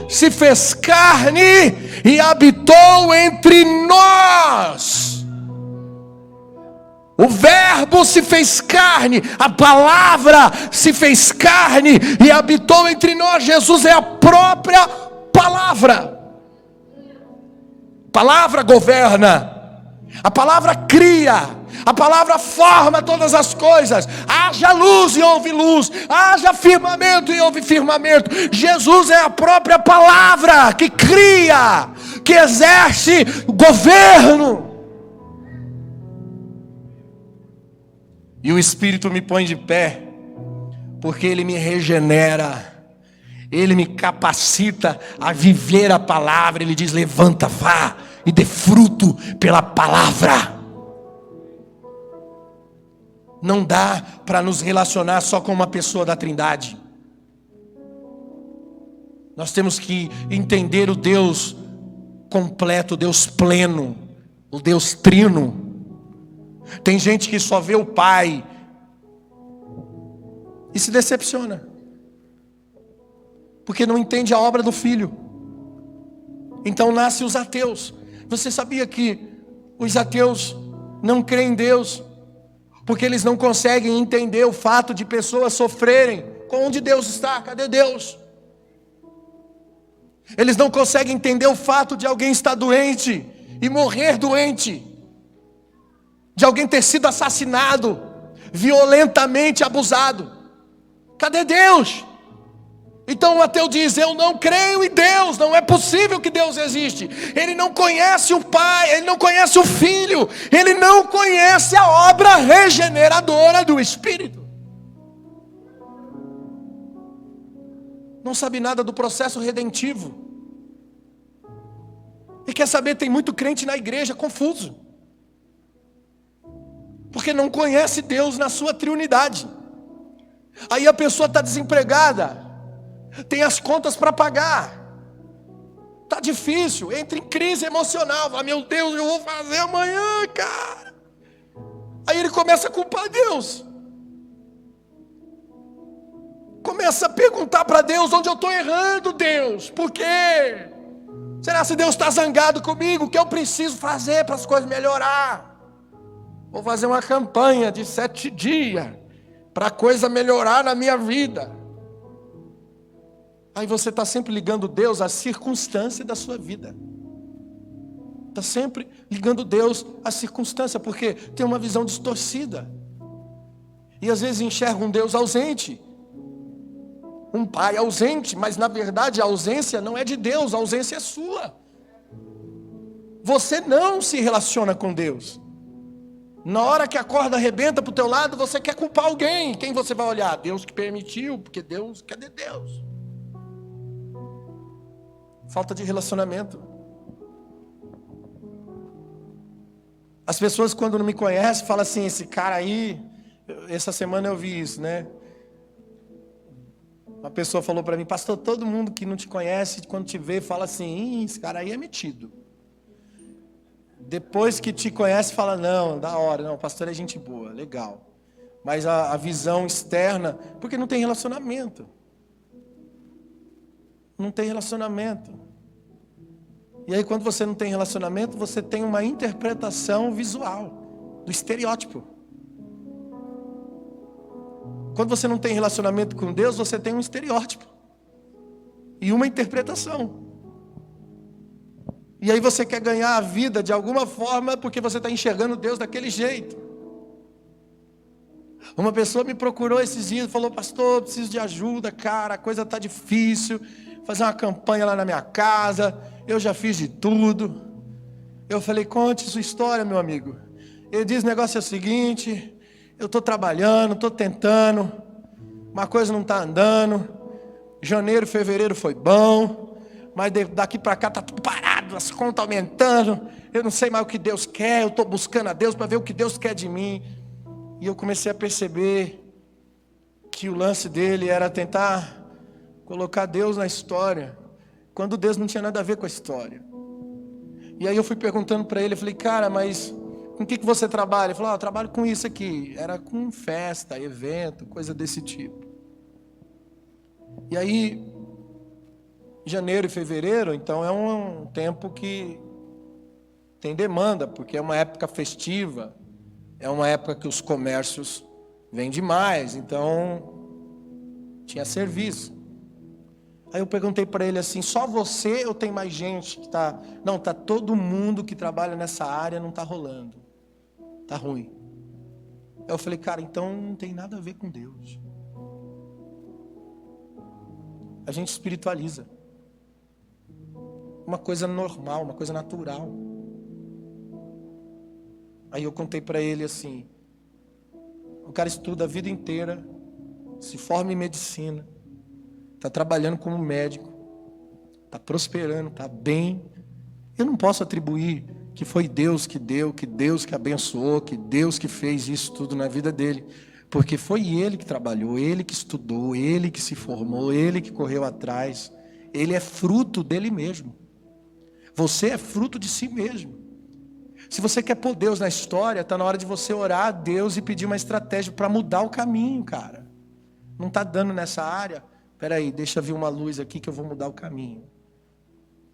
se fez carne e habitou entre nós. O Verbo se fez carne, a palavra se fez carne e habitou entre nós. Jesus é a própria palavra. A palavra governa, a palavra cria, a palavra forma todas as coisas. Haja luz e houve luz, haja firmamento e houve firmamento. Jesus é a própria palavra que cria, que exerce governo. E o Espírito me põe de pé, porque Ele me regenera, Ele me capacita a viver a palavra. Ele diz: levanta, vá e dê fruto pela palavra. Não dá para nos relacionar só com uma pessoa da Trindade. Nós temos que entender o Deus completo, o Deus pleno, o Deus trino. Tem gente que só vê o pai e se decepciona, porque não entende a obra do filho. Então nascem os ateus. Você sabia que os ateus não creem em Deus, porque eles não conseguem entender o fato de pessoas sofrerem? Onde Deus está? Cadê Deus? Eles não conseguem entender o fato de alguém estar doente e morrer doente, de alguém ter sido assassinado, violentamente abusado. Cadê Deus? Então o ateu diz: eu não creio em Deus, não é possível que Deus existe. Ele não conhece o Pai, ele não conhece o Filho, ele não conhece a obra regeneradora do Espírito. Não sabe nada do processo redentivo. E quer saber, tem muito crente na igreja confuso, porque não conhece Deus na sua triunidade. Aí a pessoa está desempregada, tem as contas para pagar, está difícil, entra em crise emocional, fala: meu Deus, eu vou fazer amanhã, cara. Aí ele começa a culpar Deus, começa a perguntar para Deus: onde eu estou errando, Deus? Por quê? Será que Deus está zangado comigo? O que eu preciso fazer para as coisas melhorar? Vou fazer uma campanha de 7 dias para a coisa melhorar na minha vida. Aí você está sempre ligando Deus à circunstância da sua vida. Está sempre ligando Deus à circunstância, porque tem uma visão distorcida. E às vezes enxerga um Deus ausente, um pai ausente, mas na verdade a ausência não é de Deus, a ausência é sua. Você não se relaciona com Deus. Na hora que a corda arrebenta para o teu lado, você quer culpar alguém. Quem você vai olhar? Deus que permitiu, porque Deus, cadê Deus? Falta de relacionamento. As pessoas, quando não me conhecem, falam assim: esse cara aí, essa semana eu vi isso, né? Uma pessoa falou para mim: pastor, todo mundo que não te conhece, quando te vê, fala assim: esse cara aí é metido. Depois que te conhece, fala: não, da hora, não, o pastor é gente boa, legal. Mas a visão externa, porque não tem relacionamento. Não tem relacionamento. E aí, quando você não tem relacionamento, você tem uma interpretação visual do estereótipo. Quando você não tem relacionamento com Deus, você tem um estereótipo e uma interpretação. E aí você quer ganhar a vida de alguma forma, porque você está enxergando Deus daquele jeito. Uma pessoa me procurou esses dias e falou: pastor, preciso de ajuda, cara, a coisa está difícil, fazer uma campanha lá na minha casa, eu já fiz de tudo. Eu falei: conte sua história, meu amigo. Ele diz: o negócio é o seguinte, eu estou trabalhando, estou tentando, uma coisa não está andando, janeiro, fevereiro foi bom, mas daqui para cá está tudo parado, as contas aumentando, eu não sei mais o que Deus quer, eu estou buscando a Deus para ver o que Deus quer de mim. E eu comecei a perceber que o lance dele era tentar colocar Deus na história, quando Deus não tinha nada a ver com a história. E aí eu fui perguntando para ele, eu falei: cara, mas com o que você trabalha? Ele falou: eu trabalho com isso aqui. Era com festa, evento, coisa desse tipo. E aí, janeiro e fevereiro, então é um tempo que tem demanda, porque é uma época festiva, é uma época que os comércios vendem mais, então tinha serviço. Aí eu perguntei para ele assim: só você ou tem mais gente que está... Não, está todo mundo que trabalha nessa área, não está rolando, está ruim. Aí eu falei: cara, então não tem nada a ver com Deus. A gente espiritualiza uma coisa normal, uma coisa natural. Aí eu contei para ele assim: o cara estuda a vida inteira, se forma em medicina, está trabalhando como médico, está prosperando, está bem. Eu não posso atribuir que foi Deus que deu, que Deus que abençoou, que Deus que fez isso tudo na vida dele. Porque foi ele que trabalhou, ele que estudou, ele que se formou, ele que correu atrás. Ele é fruto dele mesmo. Você é fruto de si mesmo. Se você quer pôr Deus na história, está na hora de você orar a Deus e pedir uma estratégia para mudar o caminho, cara. Não está dando nessa área? Peraí, deixa vir uma luz aqui que eu vou mudar o caminho.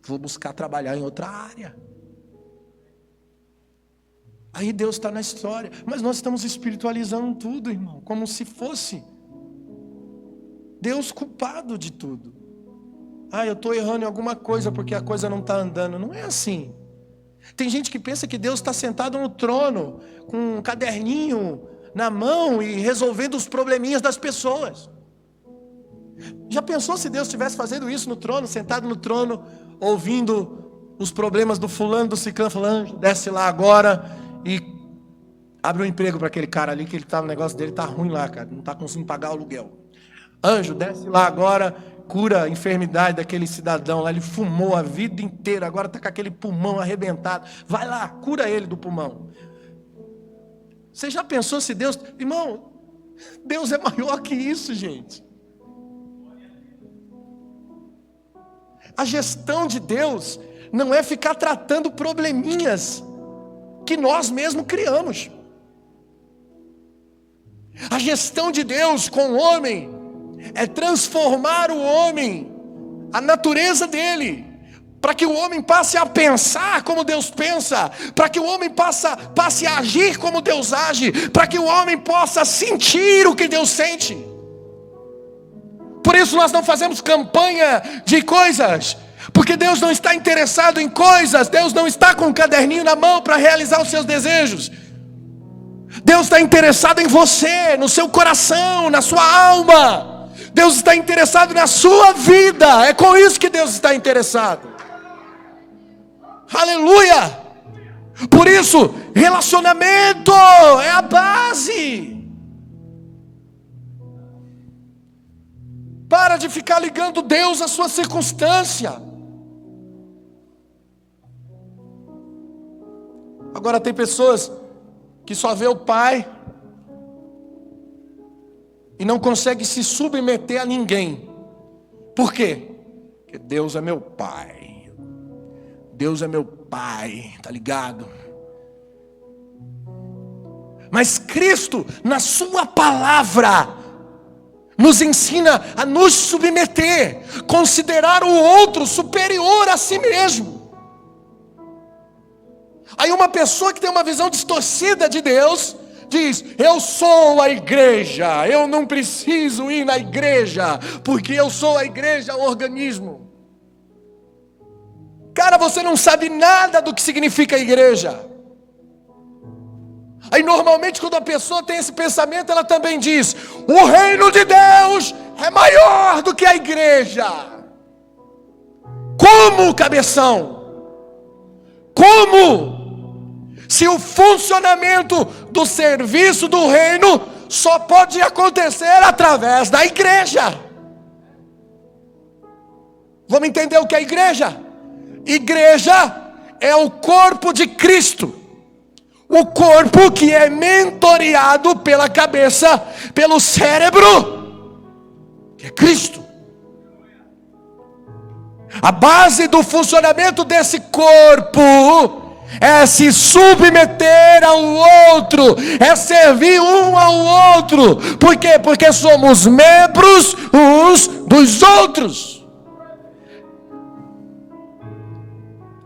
Vou buscar trabalhar em outra área. Aí Deus está na história. Mas nós estamos espiritualizando tudo, irmão. Como se fosse Deus culpado de tudo. Eu estou errando em alguma coisa porque a coisa não está andando. Não é assim. Tem gente que pensa que Deus está sentado no trono, com um caderninho na mão e resolvendo os probleminhas das pessoas. Já pensou se Deus estivesse fazendo isso no trono, sentado no trono, ouvindo os problemas do fulano, do ciclano, falando, desce lá agora e abre um emprego para aquele cara ali, que o negócio dele está ruim lá, cara, não está conseguindo pagar o aluguel. Anjo, desce lá agora, cura a enfermidade daquele cidadão lá, ele fumou a vida inteira, agora está com aquele pulmão arrebentado, vai lá, cura ele do pulmão. Você já pensou se Deus... Irmão, Deus é maior que isso, gente. A gestão de Deus não é ficar tratando probleminhas que nós mesmos criamos. A gestão de Deus com o homem é transformar o homem, a natureza dele, para que o homem passe a pensar como Deus pensa, para que o homem passe a agir como Deus age, para que o homem possa sentir o que Deus sente. Por isso nós não fazemos campanha de coisas, porque Deus não está interessado em coisas, Deus não está com um caderninho na mão para realizar os seus desejos. Deus está interessado em você, no seu coração, na sua alma. Deus está interessado na sua vida, é com isso que Deus está interessado. Aleluia! Por isso, relacionamento é a base. Para de ficar ligando Deus à sua circunstância. Agora tem pessoas que só vê o pai e não consegue se submeter a ninguém. Por quê? Porque Deus é meu pai. Deus é meu pai, tá ligado? Mas Cristo, na sua palavra, nos ensina a nos submeter, considerar o outro superior a si mesmo. Aí uma pessoa que tem uma visão distorcida de Deus diz: eu sou a igreja, eu não preciso ir na igreja, porque eu sou a igreja, o organismo. Cara, você não sabe nada do que significa igreja. Aí normalmente quando a pessoa tem esse pensamento, ela também diz: o reino de Deus é maior do que a igreja. Como, cabeção? Como? Se o funcionamento do serviço do reino só pode acontecer através da igreja. Vamos entender o que é igreja? Igreja é o corpo de Cristo. O corpo que é mentoreado pela cabeça, pelo cérebro, que é Cristo. A base do funcionamento desse corpo é se submeter ao outro, é servir um ao outro. Por quê? Porque somos membros uns dos outros.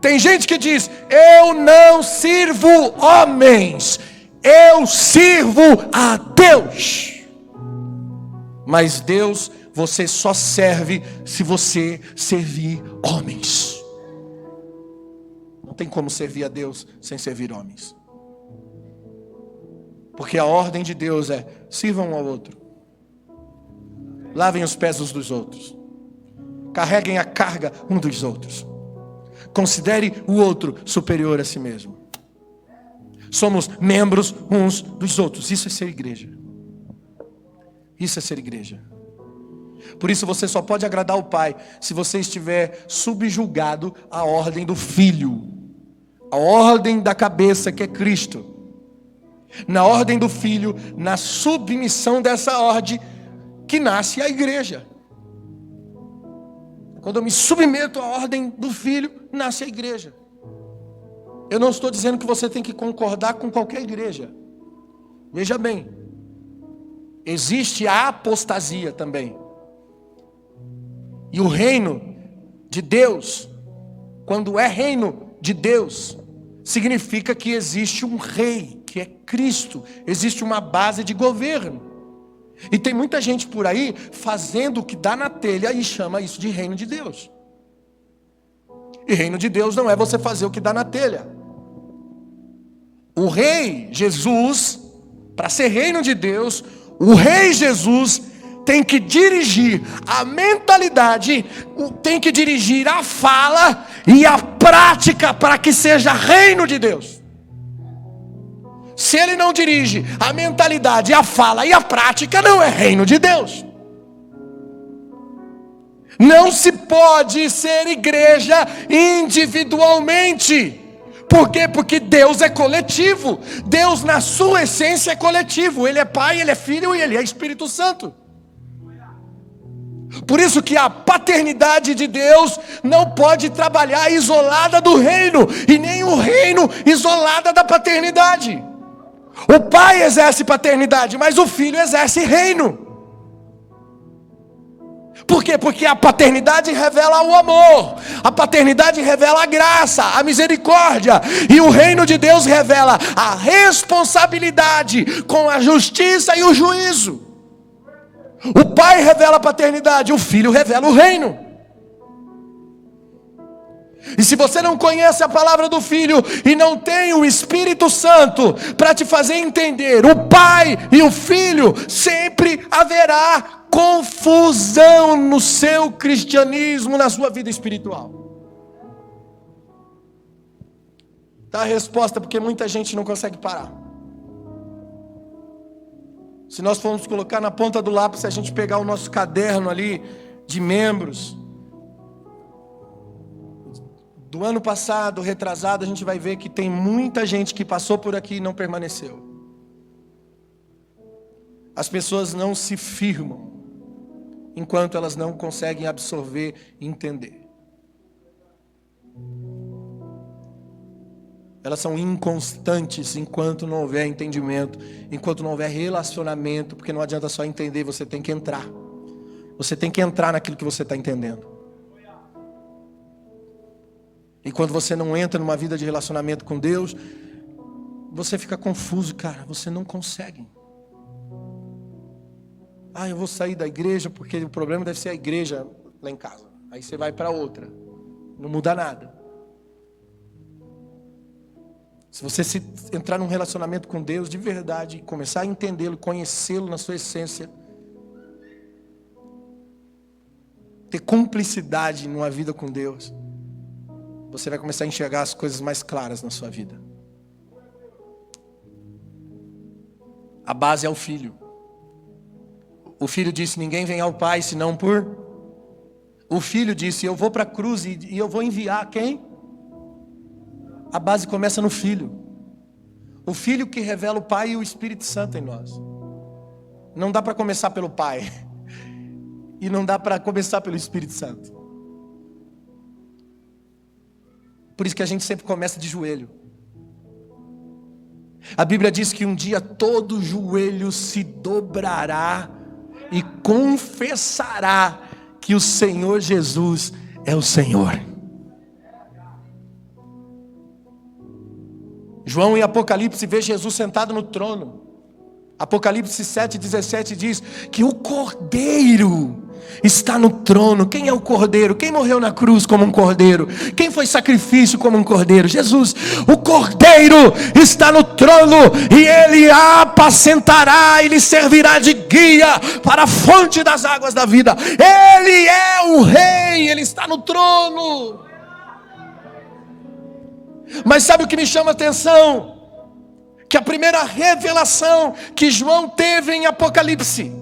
Tem gente que diz: eu não sirvo homens, eu sirvo a Deus. Mas Deus, você só serve se você servir homens. Não tem como servir a Deus sem servir homens. Porque a ordem de Deus é: sirvam um ao outro, lavem os pés uns dos outros, carreguem a carga um dos outros, considere o outro superior a si mesmo. Somos membros uns dos outros. Isso é ser igreja. Isso é ser igreja. Por isso você só pode agradar o Pai se você estiver subjugado à ordem do Filho, a ordem da cabeça, que é Cristo. Na ordem do Filho, na submissão dessa ordem, que nasce a igreja. Quando eu me submeto à ordem do Filho, nasce a igreja. Eu não estou dizendo que você tem que concordar com qualquer igreja. Veja bem, existe a apostasia também. E o reino de Deus, quando é reino de Deus, significa que existe um rei, que é Cristo. Existe uma base de governo. E tem muita gente por aí fazendo o que dá na telha e chama isso de reino de Deus. E reino de Deus não é você fazer o que dá na telha. O rei Jesus, para ser reino de Deus, o rei Jesus tem que dirigir a mentalidade, tem que dirigir a fala e a prática para que seja reino de Deus. Se ele não dirige a mentalidade, a fala e a prática, não é reino de Deus. Não se pode ser igreja individualmente. Por quê? Porque Deus é coletivo. Deus na sua essência é coletivo. Ele é Pai, Ele é Filho e Ele é Espírito Santo. Por isso que a paternidade de Deus não pode trabalhar isolada do reino, e nem o reino isolada da paternidade. O pai exerce paternidade, mas o filho exerce reino. Por quê? Porque a paternidade revela o amor, a paternidade revela a graça, a misericórdia, e o reino de Deus revela a responsabilidade com a justiça e o juízo. O pai revela a paternidade, o filho revela o reino. E se você não conhece a palavra do Filho e não tem o Espírito Santo para te fazer entender o Pai e o Filho, sempre haverá confusão no seu cristianismo, na sua vida espiritual. Tá a resposta, porque muita gente não consegue parar. Se nós formos colocar na ponta do lápis, se a gente pegar o nosso caderno ali de membros do ano passado, retrasado, a gente vai ver que tem muita gente que passou por aqui e não permaneceu. As pessoas não se firmam enquanto elas não conseguem absorver e entender. Elas são inconstantes enquanto não houver entendimento, enquanto não houver relacionamento, porque não adianta só entender, você tem que entrar. Você tem que entrar naquilo que você está entendendo. E quando você não entra numa vida de relacionamento com Deus, você fica confuso, cara, você não consegue. Eu vou sair da igreja porque o problema deve ser a igreja lá em casa. Aí você vai para outra, não muda nada. Se você entrar num relacionamento com Deus de verdade, começar a entendê-lo, conhecê-lo na sua essência, ter cumplicidade numa vida com Deus, você vai começar a enxergar as coisas mais claras na sua vida. A base é o Filho. O Filho disse, ninguém vem ao Pai senão por... O Filho disse, eu vou para a cruz e eu vou enviar quem? A base começa no Filho. O Filho que revela o Pai e o Espírito Santo em nós. Não dá para começar pelo Pai. E não dá para começar pelo Espírito Santo. Por isso que a gente sempre começa de joelho. A Bíblia diz que um dia todo joelho se dobrará e confessará que o Senhor Jesus é o Senhor. João em Apocalipse vê Jesus sentado no trono. Apocalipse 7,17 diz que o Cordeiro está no trono. Quem é o Cordeiro? Quem morreu na cruz como um Cordeiro? Quem foi sacrifício como um Cordeiro? Jesus. O Cordeiro está no trono e Ele apacentará e lhe servirá de guia para a fonte das águas da vida. Ele é o Rei, Ele está no trono. Mas sabe o que me chama a atenção? Que a primeira revelação que João teve em Apocalipse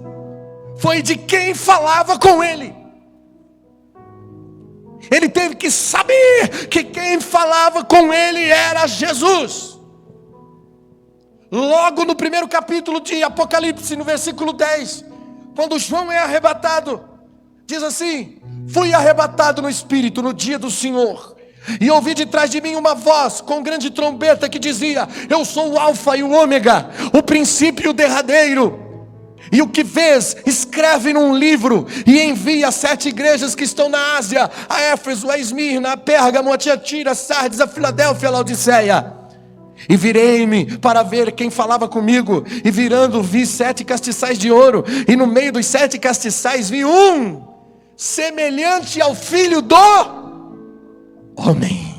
foi de quem falava com ele. Ele teve que saber que quem falava com ele era Jesus. Logo no primeiro capítulo de Apocalipse, no versículo 10, quando João é arrebatado, diz assim: fui arrebatado no Espírito no dia do Senhor, E ouvi de trás de mim uma voz com grande trombeta que dizia: eu sou o Alfa e o Ômega, o princípio e o derradeiro. E o que vês, escreve num livro e envia a 7 igrejas que estão na Ásia: a Éfeso, a Esmirna, a Pérgamo, a Tiatira, a Sardes, a Filadélfia, a Laodiceia. E virei-me para ver quem falava comigo, e virando vi 7 castiçais de ouro, e no meio dos 7 castiçais vi um semelhante ao Filho do Homem,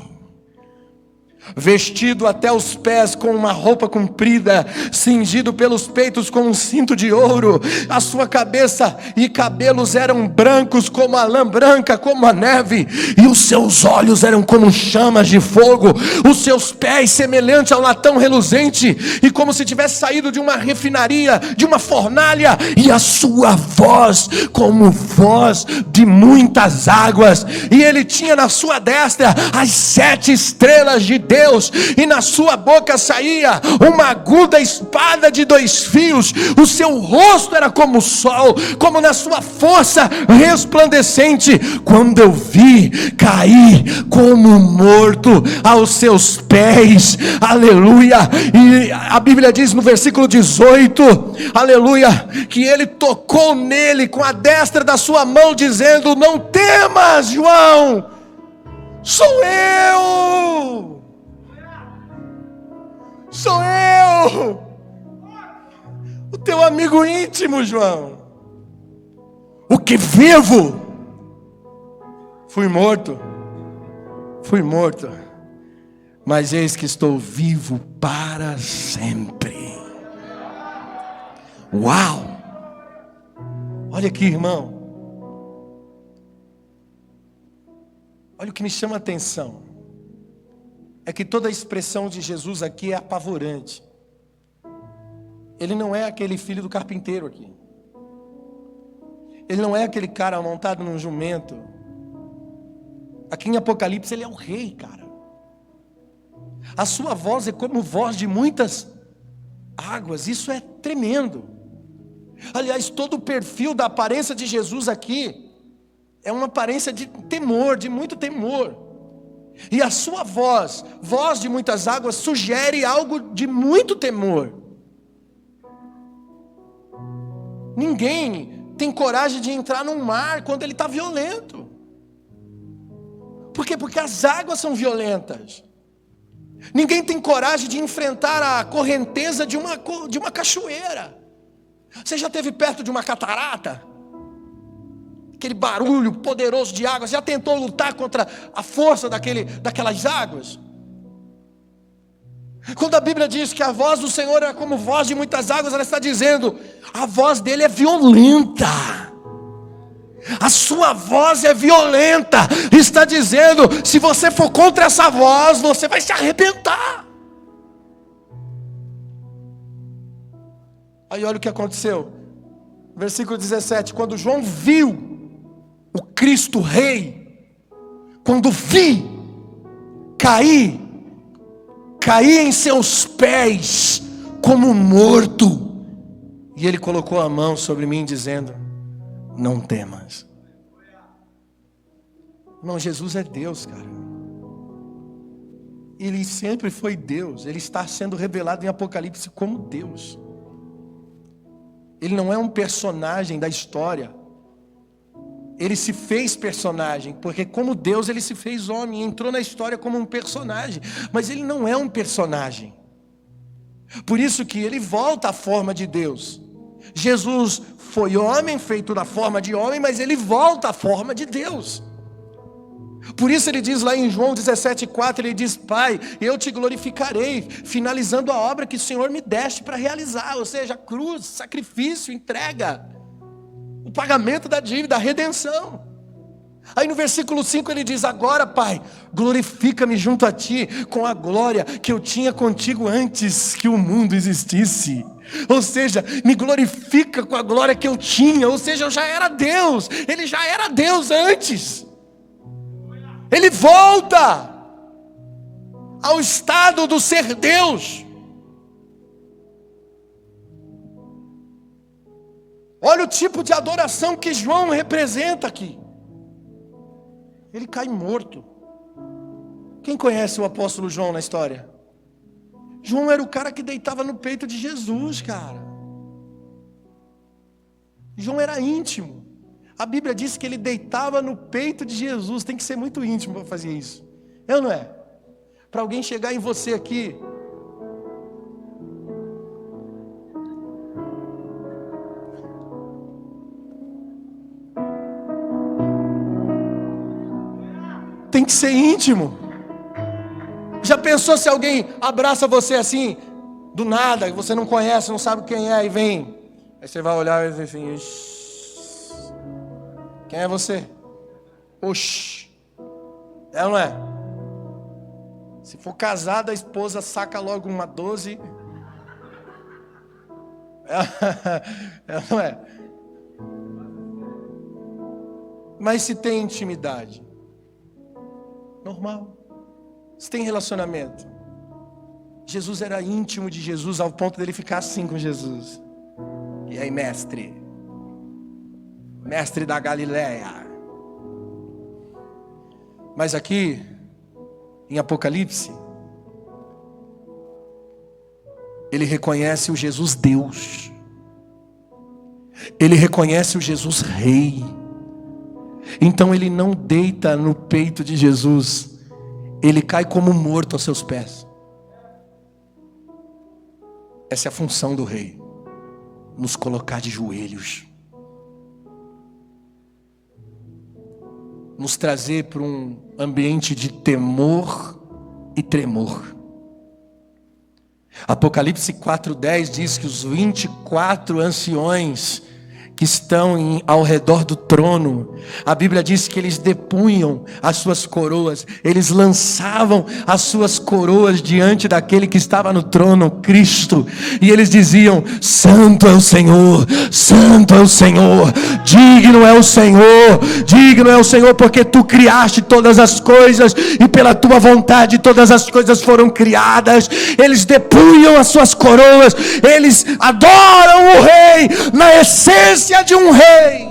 vestido até os pés com uma roupa comprida, cingido pelos peitos com um cinto de ouro. A sua cabeça e cabelos eram brancos como a lã, branca como a neve, e os seus olhos eram como chamas de fogo, os seus pés semelhante ao latão reluzente, e como se tivesse saído de uma refinaria, de uma fornalha, e a sua voz como voz de muitas águas. E ele tinha na sua destra as 7 estrelas de Deus, e na sua boca saía uma aguda espada de 2 fios. O seu rosto era como o sol, como na sua força resplandecente. Quando eu vi, caí como morto aos seus pés. Aleluia. E a Bíblia diz no versículo 18, aleluia, que ele tocou nele com a destra da sua mão, dizendo: não temas, João, sou eu. Sou eu, o teu amigo íntimo, João, o que vivo. Fui morto, mas eis que estou vivo para sempre. Uau! Olha aqui, irmão, olha o que me chama a atenção. É que toda a expressão de Jesus aqui é apavorante. Ele não é aquele filho do carpinteiro aqui. Ele não é aquele cara montado num jumento. Aqui em Apocalipse ele é o rei, cara. A sua voz é como voz de muitas águas. Isso é tremendo. Aliás, todo o perfil da aparência de Jesus aqui é uma aparência de temor, de muito temor. E a sua voz, voz de muitas águas, sugere algo de muito temor. Ninguém tem coragem de entrar num mar quando ele está violento. Por quê? Porque as águas são violentas. Ninguém tem coragem de enfrentar a correnteza de uma cachoeira. Você já esteve perto de uma catarata? Aquele barulho poderoso de águas. Já tentou lutar contra a força daquelas águas? Quando a Bíblia diz que a voz do Senhor é como voz de muitas águas, ela está dizendo: a voz dele é violenta. A sua voz é violenta. Está dizendo: se você for contra essa voz, você vai se arrebentar. Aí olha o que aconteceu. Versículo 17. Quando João viu o Cristo Rei, quando vi, caí em seus pés como morto. E ele colocou a mão sobre mim dizendo: não temas. Irmão, Jesus é Deus, cara. Ele sempre foi Deus. Ele está sendo revelado em Apocalipse como Deus. Ele não é um personagem da história. Ele se fez personagem, porque como Deus ele se fez homem, entrou na história como um personagem, mas ele não é um personagem. Por isso que ele volta à forma de Deus. Jesus foi homem, feito da forma de homem, mas ele volta à forma de Deus. Por isso ele diz lá em João 17,4, ele diz: Pai, eu te glorificarei, finalizando a obra que o Senhor me deste para realizar. Ou seja, cruz, sacrifício, entrega, o pagamento da dívida, a redenção. Aí no versículo 5 ele diz: agora, Pai, glorifica-me junto a Ti com a glória que eu tinha contigo antes que o mundo existisse. Ou seja, me glorifica com a glória que eu tinha. Ou seja, eu já era Deus. Ele já era Deus antes. Ele volta ao estado do ser Deus. Olha o tipo de adoração que João representa aqui. Ele cai morto. Quem conhece o apóstolo João na história? João era o cara que deitava no peito de Jesus, cara. João era íntimo. A Bíblia diz que ele deitava no peito de Jesus. Tem que ser muito íntimo para fazer isso. É ou não é? Para alguém chegar em você aqui, tem que ser íntimo. Já pensou se alguém abraça você assim, do nada, você não conhece, não sabe quem é, e vem. Aí você vai olhar e dizer assim, Ixi, quem é você? Oxi. É ou não é? Se for casado, a esposa saca logo uma 12. É ou não é? Mas se tem intimidade, normal. Se tem relacionamento. Jesus era íntimo de Jesus ao ponto dele ficar assim com Jesus. E aí, mestre? Mestre da Galileia. Mas aqui, em Apocalipse, ele reconhece o Jesus Deus. Ele reconhece o Jesus Rei. Então ele não deita no peito de Jesus. Ele cai como morto aos seus pés. Essa é a função do rei. Nos colocar de joelhos. Nos trazer para um ambiente de temor e tremor. Apocalipse 4:10 diz que os 24 anciões que estão ao redor do trono, a Bíblia diz que eles depunham as suas coroas, eles lançavam as suas coroas diante daquele que estava no trono, Cristo, e eles diziam: Santo é o Senhor, Santo é o Senhor, digno é o Senhor, porque tu criaste todas as coisas, e pela tua vontade todas as coisas foram criadas. Eles depunham as suas coroas, eles adoram o Rei, na essência de um rei.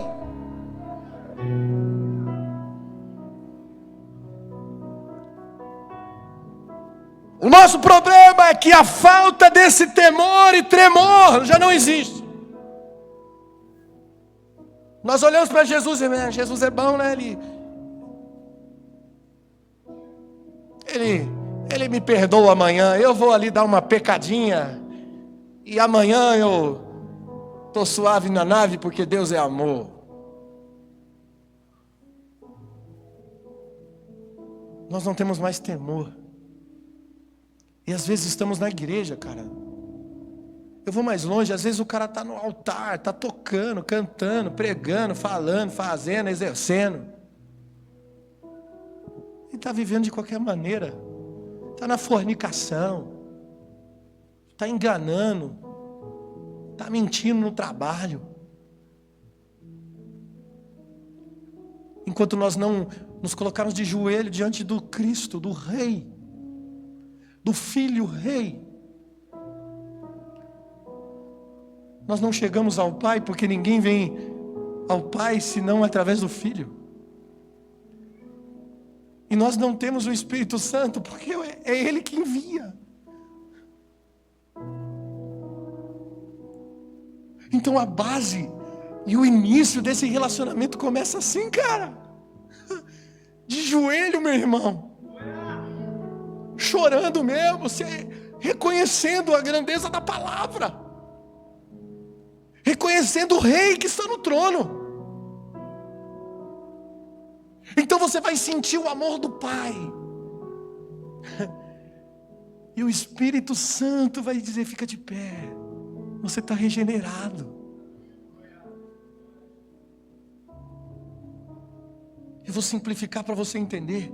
O nosso problema é que a falta desse temor e tremor já não existe. Nós olhamos para Jesus e Jesus é bom, né? Ele me perdoa amanhã. Eu vou ali dar uma pecadinha e amanhã eu estou suave na nave porque Deus é amor. Nós não temos mais temor. E às vezes estamos na igreja, cara. Eu vou mais longe, às vezes o cara está no altar, está tocando, cantando, pregando, falando, fazendo, exercendo. E está vivendo de qualquer maneira. Está na fornicação. Está enganando. Está mentindo no trabalho. Enquanto nós não nos colocarmos de joelho diante do Cristo, do Rei, do Filho Rei, nós não chegamos ao Pai, porque ninguém vem ao Pai senão através do Filho. E nós não temos o Espírito Santo, porque é Ele que envia. Então a base e o início desse relacionamento começa assim, cara. De joelho, meu irmão. Chorando mesmo, reconhecendo a grandeza da palavra. Reconhecendo o Rei que está no trono. Então você vai sentir o amor do Pai. E o Espírito Santo vai dizer: fica de pé. Você está regenerado. Eu vou simplificar para você entender.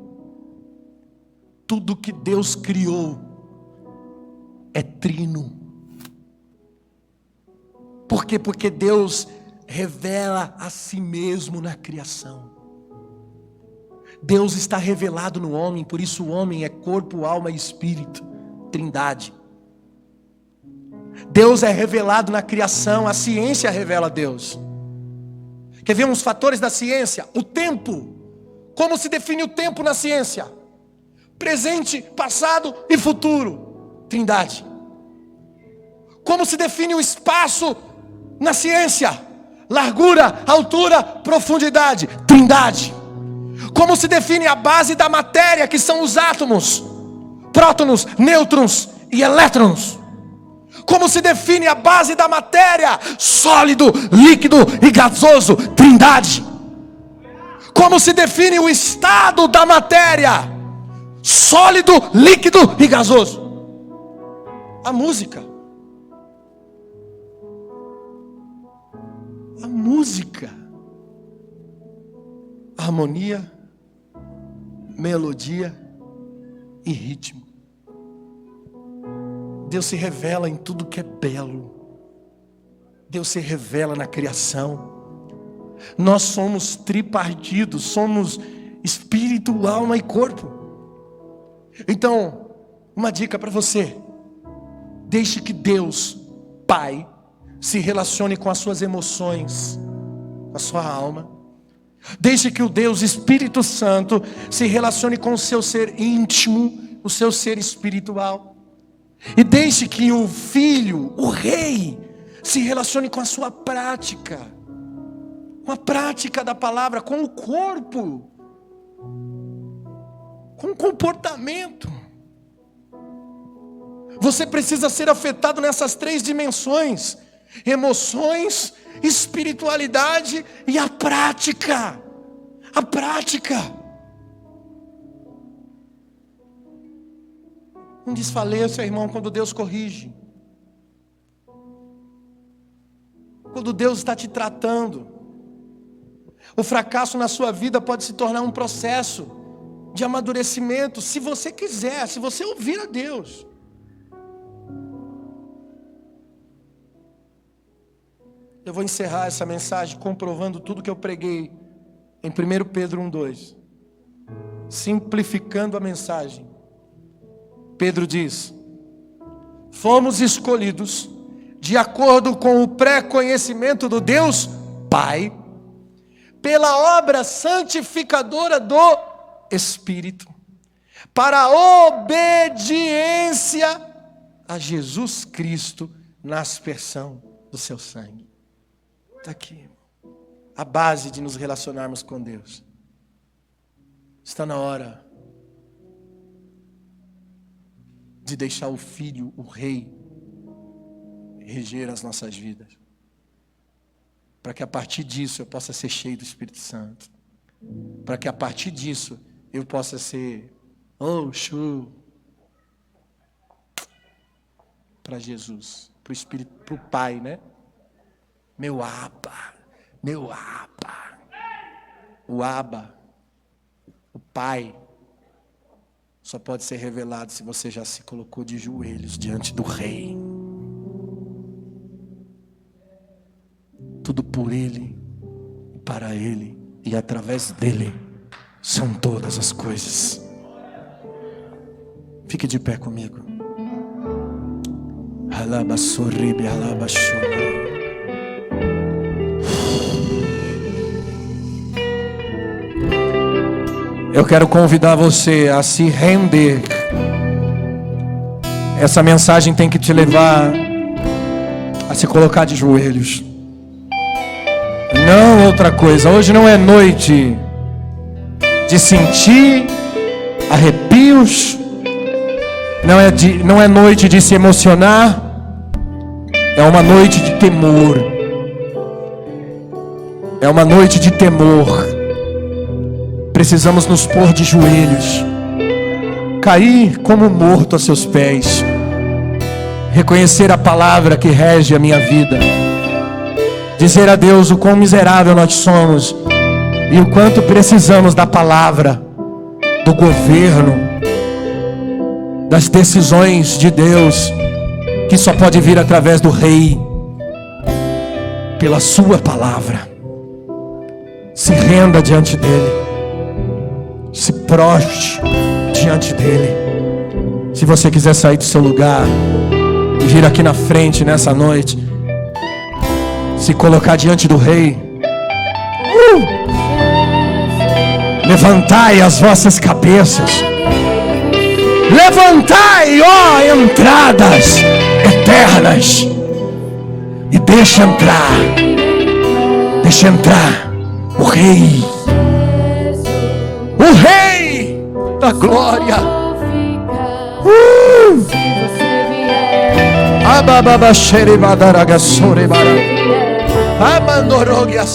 Tudo que Deus criou é trino. Por quê? Porque Deus revela a si mesmo na criação. Deus está revelado no homem, por isso o homem é corpo, alma e espírito, trindade. Deus é revelado na criação, a ciência revela Deus. Quer ver uns fatores da ciência? O tempo. Como se define o tempo na ciência? presente, passado e futuro. Trindade. Como se define o espaço na ciência? Largura, altura, profundidade. Trindade. Como se define a base da matéria, que são os átomos? Prótons, nêutrons e elétrons. Como se define a base da matéria? Sólido, líquido e gasoso. Trindade. Como se define o estado da matéria? Sólido, líquido e gasoso. A música. A música. Harmonia, melodia e ritmo. Deus se revela em tudo que é belo. Deus se revela na criação. Nós somos tripartidos, somos espírito, alma e corpo. Então, uma dica para você: deixe que Deus, Pai, se relacione com as suas emoções, a sua alma. Deixe que o Deus Espírito Santo se relacione com o seu ser íntimo, o seu ser espiritual. E deixe que o Filho, o Rei, se relacione com a sua prática, com a prática da palavra, com o corpo, com o comportamento. Você precisa ser afetado nessas 3 dimensões: emoções, espiritualidade e a prática. A prática. Não desfaleça, irmão, quando Deus corrige. Quando Deus está te tratando. O fracasso na sua vida pode se tornar um processo de amadurecimento, se você quiser, se você ouvir a Deus. Eu vou encerrar essa mensagem comprovando tudo que eu preguei em 1 Pedro 1:2. Simplificando a mensagem. Pedro diz: fomos escolhidos de acordo com o pré-conhecimento do Deus Pai, pela obra santificadora do Espírito, para a obediência a Jesus Cristo na aspersão do seu sangue. Está aqui a base de nos relacionarmos com Deus. Está na hora de deixar o Filho, o Rei, reger as nossas vidas, para que a partir disso eu possa ser cheio do Espírito Santo, para que a partir disso eu possa ser para Jesus, para o Espírito, para o Pai, né? Meu Abba. O Abba, o Pai, só pode ser revelado se você já se colocou de joelhos diante do Rei. Tudo por Ele, para Ele e através dEle são todas as coisas. Fique de pé comigo. Alabassoribe, alabashora. Eu quero convidar você a se render. Essa mensagem tem que te levar a se colocar de joelhos. Não outra coisa. Hoje não é noite de sentir arrepios. Não é noite de se emocionar. É uma noite de temor. É uma noite de temor. Precisamos nos pôr de joelhos, cair como morto a seus pés, reconhecer a palavra que rege a minha vida, dizer a Deus o quão miserável nós somos e o quanto precisamos da palavra, do governo, das decisões de Deus, que só pode vir através do Rei, pela sua palavra. Se renda diante dele. Se prostre diante dele. Se você quiser sair do seu lugar e vir aqui na frente nessa noite, se colocar diante do Rei, levantai as vossas cabeças, Levantai, ó entradas eternas, e deixa entrar o Rei, da glória. Abababa xerimadaraga sorebara. Abandorogue a